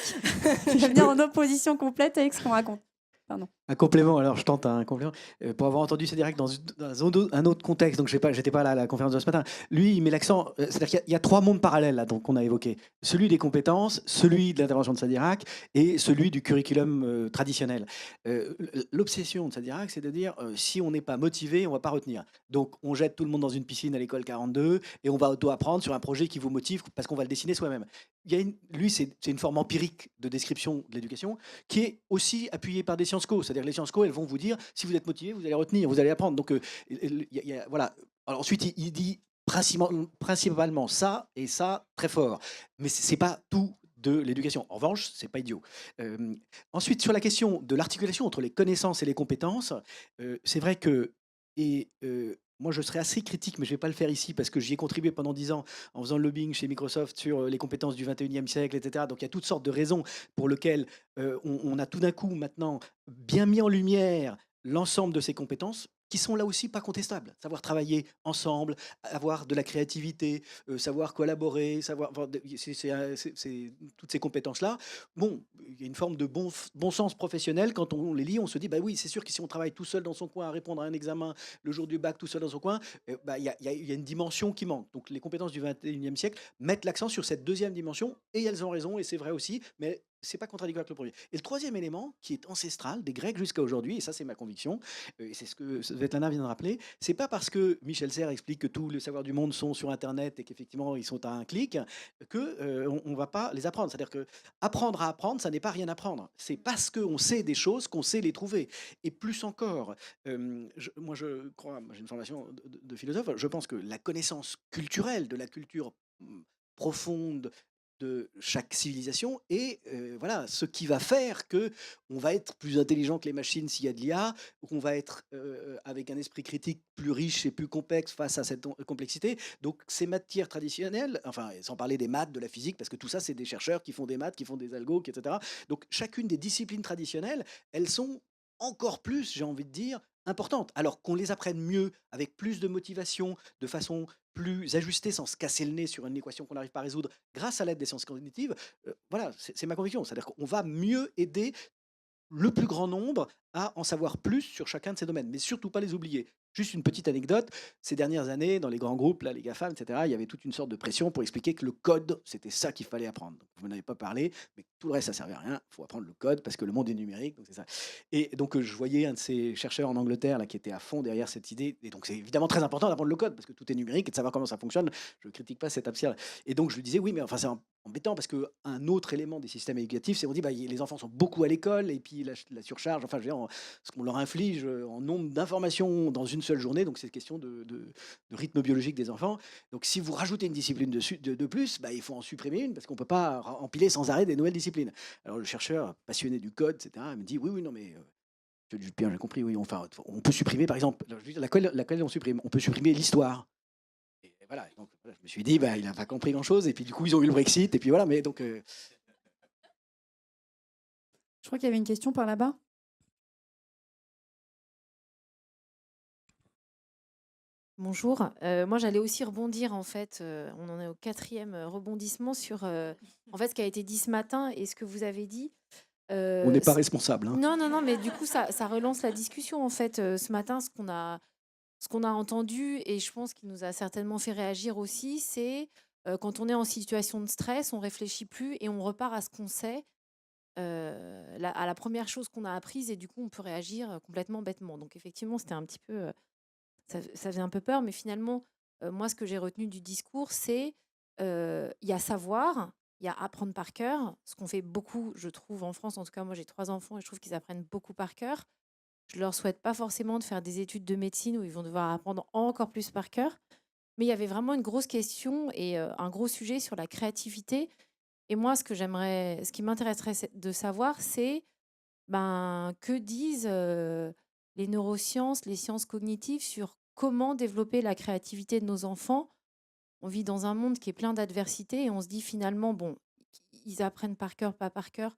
qui va venir en opposition complète avec ce qu'on raconte. Pardon. Un complément, alors je tente un complément. Pour avoir entendu Sadirac dans un autre contexte, donc j'étais pas là à la conférence de ce matin, lui il met l'accent, c'est-à-dire qu'il y a trois mondes parallèles là, qu'on a évoqués. Celui des compétences, celui de l'intervention de Sadirac et celui du curriculum traditionnel. L'obsession de Sadirac, c'est de dire si on n'est pas motivé, on va pas retenir. Donc on jette tout le monde dans une piscine à l'école 42 et on va auto-apprendre sur un projet qui vous motive parce qu'on va le dessiner soi-même. Lui, c'est une forme empirique de description de l'éducation qui est aussi appuyée par des sciences co. C'est-à-dire que les sciences co, elles vont vous dire, si vous êtes motivé, vous allez retenir, vous allez apprendre. Donc, voilà. Alors, ensuite, il dit principalement ça et ça très fort. Mais ce n'est pas tout de l'éducation. En revanche, ce n'est pas idiot. Ensuite, sur la question de l'articulation entre les connaissances et les compétences, c'est vrai que... moi, je serais assez critique, mais je ne vais pas le faire ici parce que j'y ai contribué pendant 10 ans en faisant le lobbying chez Microsoft sur les compétences du 21e siècle, etc. Donc, il y a toutes sortes de raisons pour lesquelles on a tout d'un coup maintenant bien mis en lumière l'ensemble de ces compétences. qui sont là aussi pas contestables. Savoir travailler ensemble, avoir de la créativité, savoir collaborer, savoir, enfin, toutes ces compétences-là. Bon, il y a une forme de bon sens professionnel. Quand on les lit, on se dit, bah oui, c'est sûr que si on travaille tout seul dans son coin à répondre à un examen le jour du bac, tout seul dans son coin, bah, il y a une dimension qui manque. Donc les compétences du 21e siècle mettent l'accent sur cette deuxième dimension, et elles ont raison, et c'est vrai aussi, mais c'est pas contradictoire avec le premier. Et le troisième élément, qui est ancestral, des Grecs jusqu'à aujourd'hui, et ça c'est ma conviction, et c'est ce que Svetlana vient de rappeler, c'est pas parce que Michel Serres explique que tous les savoirs du monde sont sur Internet et qu'effectivement ils sont à un clic, que on va pas les apprendre. C'est-à-dire que apprendre à apprendre, ça n'est pas rien apprendre. C'est parce qu'on sait des choses qu'on sait les trouver. Et plus encore, moi je crois, j'ai une formation de philosophe, je pense que la connaissance culturelle de la culture profonde de chaque civilisation et voilà ce qui va faire que on va être plus intelligent que les machines s'il y a de l'IA, ou qu'on va être avec un esprit critique plus riche et plus complexe face à cette complexité. Donc ces matières traditionnelles, enfin sans parler des maths, de la physique, parce que tout ça c'est des chercheurs qui font des maths, qui font des algos, etc. Donc chacune des disciplines traditionnelles, elles sont encore plus, j'ai envie de dire, importantes. Alors qu'on les apprenne mieux, avec plus de motivation, de façon plus ajustée, sans se casser le nez sur une équation qu'on n'arrive pas à résoudre, grâce à l'aide des sciences cognitives, voilà, c'est ma conviction. C'est-à-dire qu'on va mieux aider le plus grand nombre à en savoir plus sur chacun de ces domaines, mais surtout pas les oublier. Juste une petite anecdote, ces dernières années, dans les grands groupes, là, les GAFAM, etc., il y avait toute une sorte de pression pour expliquer que le code, c'était ça qu'il fallait apprendre. Donc, vous n'avez pas parlé, mais tout le reste, ça ne servait à rien. Il faut apprendre le code parce que le monde est numérique, donc c'est ça. Et donc, je voyais un de ces chercheurs en Angleterre là, qui était à fond derrière cette idée. Et donc, c'est évidemment très important d'apprendre le code parce que tout est numérique et de savoir comment ça fonctionne. Je ne critique pas cette absurde. Et donc, je lui disais, oui, mais enfin, c'est embêtant parce qu'un autre élément des systèmes éducatifs, c'est on dit, bah, les enfants sont beaucoup à l'école et puis la surcharge, enfin, je veux dire, ce qu'on leur inflige en nombre d'informations dans une seule journée, donc c'est une question de rythme biologique des enfants. Donc si vous rajoutez une discipline de plus, bah, il faut en supprimer une parce qu'on ne peut pas empiler sans arrêt des nouvelles disciplines. Alors le chercheur passionné du code, etc., me dit oui, non mais bien, j'ai compris, oui, enfin, on peut supprimer par exemple, je veux dire, laquelle on supprime, on peut supprimer l'histoire. Et voilà, donc voilà, je me suis dit, bah, il n'a pas compris grand-chose, et puis du coup ils ont eu le Brexit, et puis voilà, mais donc... Je crois qu'il y avait une question par là-bas. Bonjour. Moi, j'allais aussi rebondir, en fait, on en est au 4e rebondissement sur en fait, ce qui a été dit ce matin et ce que vous avez dit. on n'est pas responsable. Hein. Non, mais du coup, ça relance la discussion, en fait. Ce matin, ce qu'on a entendu, et je pense qu'il nous a certainement fait réagir aussi, c'est quand on est en situation de stress, on réfléchit plus et on repart à ce qu'on sait, à la première chose qu'on a apprise, et du coup, on peut réagir complètement bêtement. Donc, effectivement, c'était un petit peu... ça faisait un peu peur, mais finalement, moi, ce que j'ai retenu du discours, c'est il y a savoir, il y a apprendre par cœur, ce qu'on fait beaucoup, je trouve, en France. En tout cas, moi, j'ai 3 enfants et je trouve qu'ils apprennent beaucoup par cœur. Je leur souhaite pas forcément de faire des études de médecine où ils vont devoir apprendre encore plus par cœur. Mais il y avait vraiment une grosse question et un gros sujet sur la créativité. Et moi, ce qui m'intéresserait de savoir, c'est que disent les neurosciences, les sciences cognitives sur comment développer la créativité de nos enfants. On vit dans un monde qui est plein d'adversités et on se dit finalement, bon, ils apprennent par cœur, pas par cœur,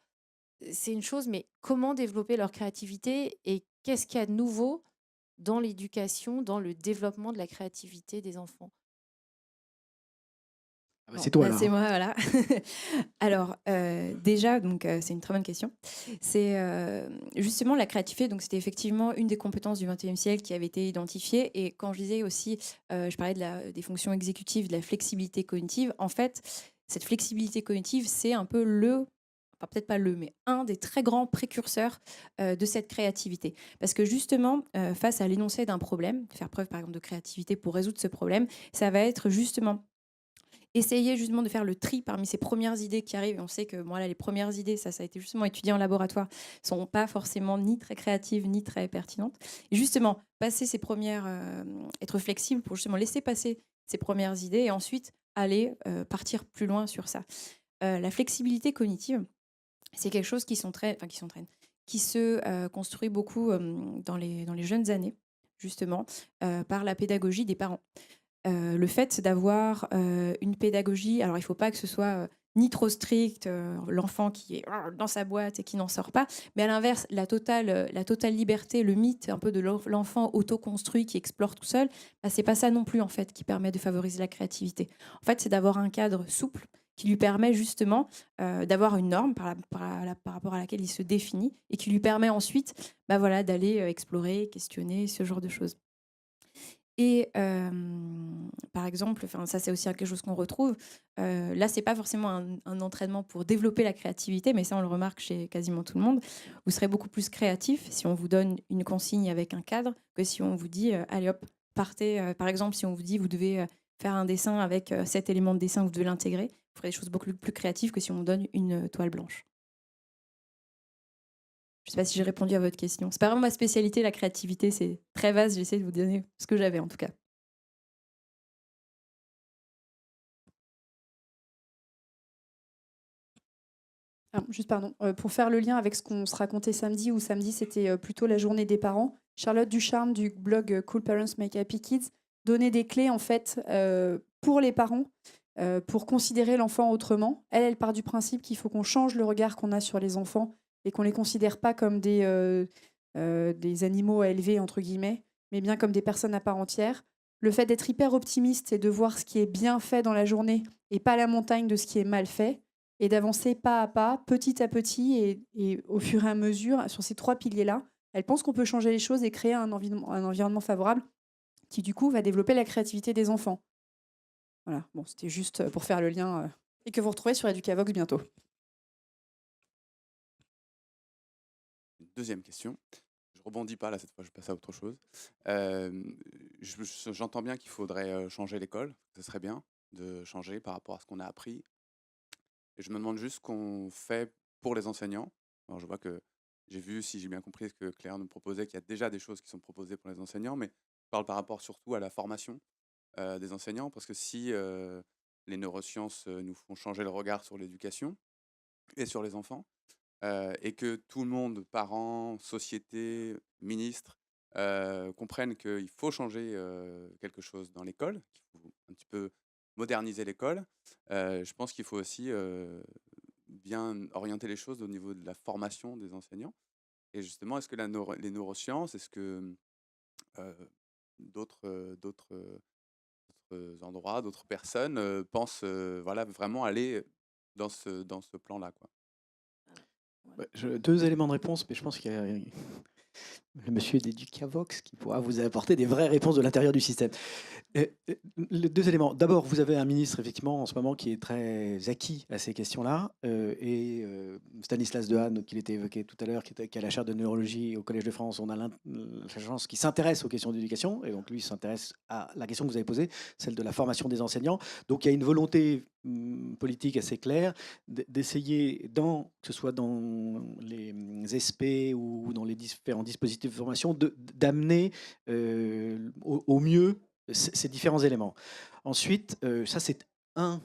c'est une chose, mais comment développer leur créativité et qu'est-ce qu'il y a de nouveau dans l'éducation, dans le développement de la créativité des enfants? Ah bah, c'est toi, alors. C'est moi, voilà. Alors, déjà, donc, c'est une très bonne question. C'est justement la créativité. Donc, c'était effectivement une des compétences du XXIe siècle qui avait été identifiée. Et quand je disais aussi, je parlais des fonctions exécutives, de la flexibilité cognitive. En fait, cette flexibilité cognitive, c'est un peu enfin peut-être pas mais un des très grands précurseurs de cette créativité. Parce que justement, face à l'énoncé d'un problème, faire preuve par exemple de créativité pour résoudre ce problème, ça va être justement essayer justement de faire le tri parmi ces premières idées qui arrivent. Et on sait que voilà, les premières idées, ça a été justement étudié en laboratoire, ne sont pas forcément ni très créatives, ni très pertinentes. Et justement, passer ces premières, être flexible pour justement laisser passer ces premières idées et ensuite aller partir plus loin sur ça. La flexibilité cognitive, c'est quelque chose qui se construit beaucoup dans les jeunes années, justement, par la pédagogie des parents. Le fait d'avoir une pédagogie, alors il ne faut pas que ce soit ni trop strict, l'enfant qui est dans sa boîte et qui n'en sort pas, mais à l'inverse, la totale liberté, le mythe un peu de l'enfant autoconstruit qui explore tout seul, bah, c'est pas ça non plus en fait qui permet de favoriser la créativité. En fait, c'est d'avoir un cadre souple qui lui permet justement d'avoir une norme par rapport à laquelle il se définit et qui lui permet ensuite bah, voilà, d'aller explorer, questionner, ce genre de choses. Et par exemple, ça c'est aussi quelque chose qu'on retrouve. Là, c'est pas forcément un entraînement pour développer la créativité, mais ça on le remarque chez quasiment tout le monde. Vous serez beaucoup plus créatif si on vous donne une consigne avec un cadre que si on vous dit allez hop, partez. Par exemple, si on vous dit vous devez faire un dessin avec 7 éléments de dessin, vous devez l'intégrer. Vous ferez des choses beaucoup plus créatives que si on vous donne une toile blanche. Je ne sais pas si j'ai répondu à votre question. C'est pas vraiment ma spécialité, la créativité, c'est très vaste. J'essaie de vous donner ce que j'avais en tout cas. Ah, juste pardon, pour faire le lien avec ce qu'on se racontait samedi, où samedi c'était plutôt la journée des parents, Charlotte Ducharme du blog Cool Parents Make Happy Kids donnait des clés en fait pour les parents pour considérer l'enfant autrement. Elle part du principe qu'il faut qu'on change le regard qu'on a sur les enfants et qu'on les considère pas comme des animaux à élever entre guillemets, mais bien comme des personnes à part entière. Le fait d'être hyper optimiste et de voir ce qui est bien fait dans la journée et pas la montagne de ce qui est mal fait, et d'avancer pas à pas, petit à petit, et au fur et à mesure, sur ces 3 piliers-là, elle pense qu'on peut changer les choses et créer un environnement favorable qui, du coup, va développer la créativité des enfants. Voilà, bon, c'était juste pour faire le lien et que vous retrouvez sur Educavox bientôt. Deuxième question. Je rebondis pas là, cette fois je passe à autre chose. J'entends bien qu'il faudrait changer l'école, ce serait bien de changer par rapport à ce qu'on a appris. Et je me demande juste ce qu'on fait pour les enseignants. Alors je vois que j'ai vu, si j'ai bien compris ce que Claire nous proposait, qu'il y a déjà des choses qui sont proposées pour les enseignants, mais je parle par rapport surtout à la formation des enseignants, parce que si les neurosciences nous font changer le regard sur l'éducation et sur les enfants, et que tout le monde, parents, société, ministres, comprennent qu'il faut changer quelque chose dans l'école, qu'il faut un petit peu moderniser l'école, je pense qu'il faut aussi bien orienter les choses au niveau de la formation des enseignants. Et justement, est-ce que les neurosciences, est-ce que d'autres endroits, d'autres personnes pensent voilà, vraiment aller dans ce plan-là, quoi. Deux éléments de réponse, mais je pense qu'il y a le monsieur d'Educavox qui pourra vous apporter des vraies réponses de l'intérieur du système. Les deux éléments. D'abord, vous avez un ministre, effectivement, en ce moment, qui est très acquis à ces questions-là. Et Stanislas Dehaene, qu'il était évoqué tout à l'heure, qui a la chaire de neurologie au Collège de France, on a l'agence qui s'intéresse aux questions d'éducation. Et donc, lui, il s'intéresse à la question que vous avez posée, celle de la formation des enseignants. Donc, il y a une volonté politique assez claire d'essayer, que ce soit dans les SP ou dans les différents dispositifs de formation, d'amener au mieux ces différents éléments. Ensuite, ça c'est une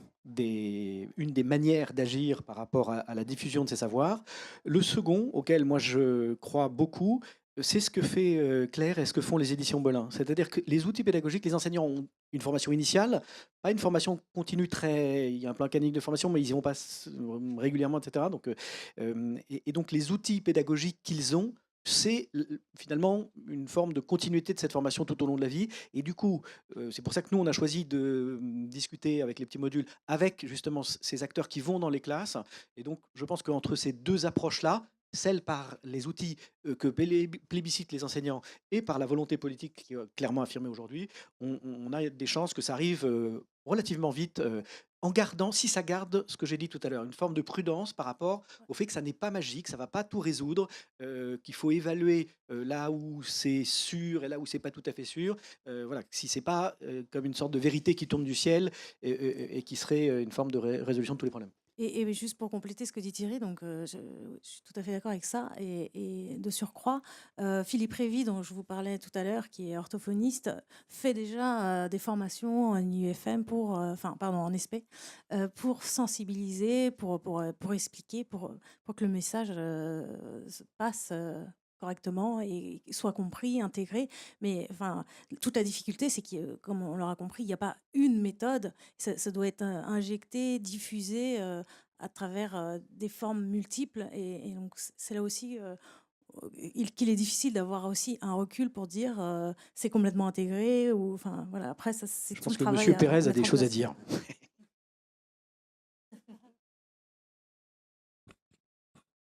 des manières d'agir par rapport à la diffusion de ces savoirs. Le second, auquel moi je crois beaucoup, c'est ce que fait Claire et ce que font les éditions Belin. C'est-à-dire que les outils pédagogiques, les enseignants ont une formation initiale, pas une formation continue il y a un plan canonique de formation, mais ils y vont pas régulièrement, etc. Donc, et donc les outils pédagogiques qu'ils ont, c'est finalement une forme de continuité de cette formation tout au long de la vie. Et du coup, c'est pour ça que nous, on a choisi de discuter avec les petits modules, avec justement ces acteurs qui vont dans les classes. Et donc, je pense qu'entre ces deux approches-là, celle par les outils que plébiscitent les enseignants et par la volonté politique qui est clairement affirmée aujourd'hui, on a des chances que ça arrive relativement vite, en gardant, si ça garde ce que j'ai dit tout à l'heure, une forme de prudence par rapport au fait que ça n'est pas magique, ça ne va pas tout résoudre, qu'il faut évaluer là où c'est sûr et là où c'est pas tout à fait sûr. Voilà, si c'est pas comme une sorte de vérité qui tombe du ciel et qui serait une forme de résolution de tous les problèmes. Et juste pour compléter ce que dit Thierry, donc je suis tout à fait d'accord avec ça. Et de surcroît, Philippe Révy, dont je vous parlais tout à l'heure, qui est orthophoniste, fait déjà des formations en IUFM en SP, pour sensibiliser, pour expliquer, pour que le message se passe correctement et soit compris, intégré. Mais enfin, toute la difficulté, c'est que, comme on l'aura compris, il n'y a pas une méthode. Ça doit être injecté, diffusé à travers des formes multiples. Et donc, c'est là aussi qu'il est difficile d'avoir aussi un recul pour dire c'est complètement intégré. Ou, enfin, voilà. Après, ça, c'est Je tout pense le que travail M. Pérez a mettre des en choses à place. dire.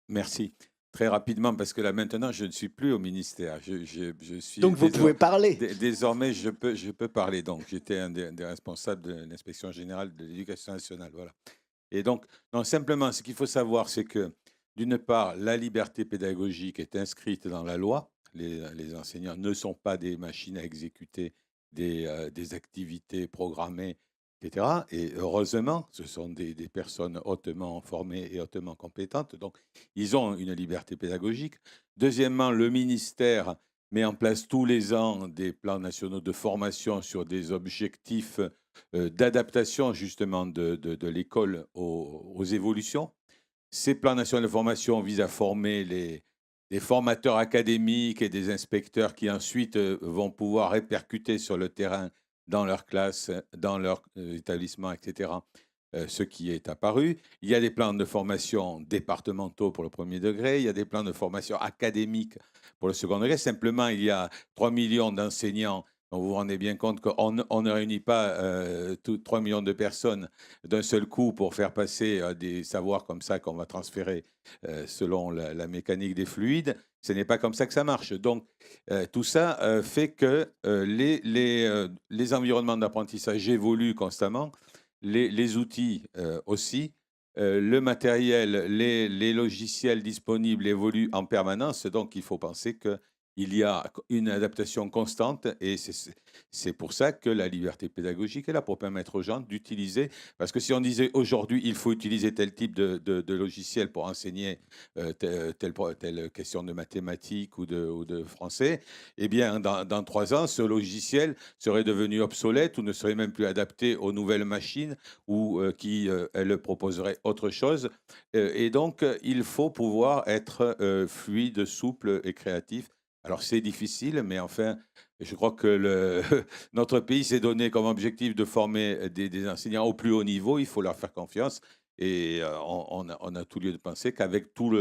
Merci. Très rapidement, parce que là maintenant, je ne suis plus au ministère. Je suis Donc vous pouvez parler. Désormais, je peux parler. Donc, j'étais un des responsables de l'inspection générale de l'éducation nationale. Voilà. Et donc, non, simplement, ce qu'il faut savoir, c'est que, d'une part, la liberté pédagogique est inscrite dans la loi. Les enseignants ne sont pas des machines à exécuter des activités programmées, etc. Et heureusement, ce sont des personnes hautement formées et hautement compétentes. Donc, ils ont une liberté pédagogique. Deuxièmement, le ministère met en place tous les ans des plans nationaux de formation sur des objectifs d'adaptation justement de l'école aux évolutions. Ces plans nationaux de formation visent à former des formateurs académiques et des inspecteurs qui ensuite vont pouvoir répercuter sur le terrain dans leur classe, dans leur établissement, etc., ce qui est apparu. Il y a des plans de formation départementaux pour le premier degré, il y a des plans de formation académique pour le second degré. Simplement, il y a 3 millions d'enseignants. Donc vous vous rendez bien compte qu'on ne réunit pas 3 millions de personnes d'un seul coup pour faire passer des savoirs comme ça qu'on va transférer selon la mécanique des fluides. Ce n'est pas comme ça que ça marche. Donc, tout ça fait que les environnements d'apprentissage évoluent constamment, les outils aussi, le matériel, les logiciels disponibles évoluent en permanence. Donc, il faut penser qu'il y a une adaptation constante et c'est pour ça que la liberté pédagogique est là, pour permettre aux gens d'utiliser. Parce que si on disait aujourd'hui, il faut utiliser tel type de logiciel pour enseigner telle question de mathématiques ou de français, eh bien, dans 3 ans, ce logiciel serait devenu obsolète ou ne serait même plus adapté aux nouvelles machines ou elles proposeraient autre chose. Et donc, il faut pouvoir être fluide, souple et créatif. Alors, c'est difficile, mais enfin, je crois que notre pays s'est donné comme objectif de former des enseignants au plus haut niveau. Il faut leur faire confiance. Et on a tout lieu de penser qu'avec tout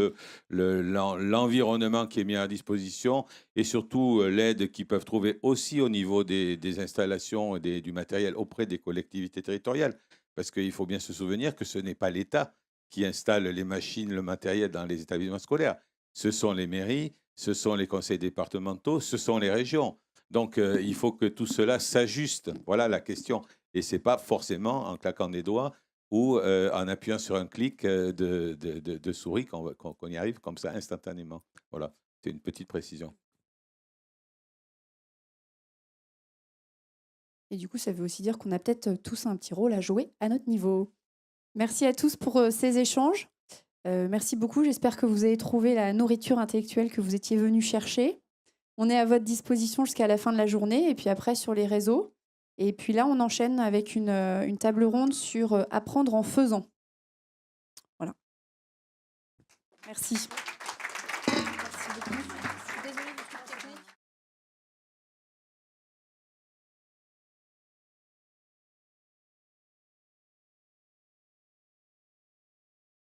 l'environnement qui est mis à disposition et surtout l'aide qu'ils peuvent trouver aussi au niveau des installations et du matériel auprès des collectivités territoriales, parce qu'il faut bien se souvenir que ce n'est pas l'État qui installe les machines, le matériel dans les établissements scolaires. Ce sont les mairies, ce sont les conseils départementaux, ce sont les régions. Donc, il faut que tout cela s'ajuste. Voilà la question. Et ce n'est pas forcément en claquant des doigts ou en appuyant sur un clic de souris qu'on y arrive comme ça instantanément. Voilà, c'est une petite précision. Et du coup, ça veut aussi dire qu'on a peut-être tous un petit rôle à jouer à notre niveau. Merci à tous pour ces échanges. Merci beaucoup. J'espère que vous avez trouvé la nourriture intellectuelle que vous étiez venus chercher. On est à votre disposition jusqu'à la fin de la journée et puis après sur les réseaux. Et puis là, on enchaîne avec une table ronde sur apprendre en faisant. Voilà. Merci.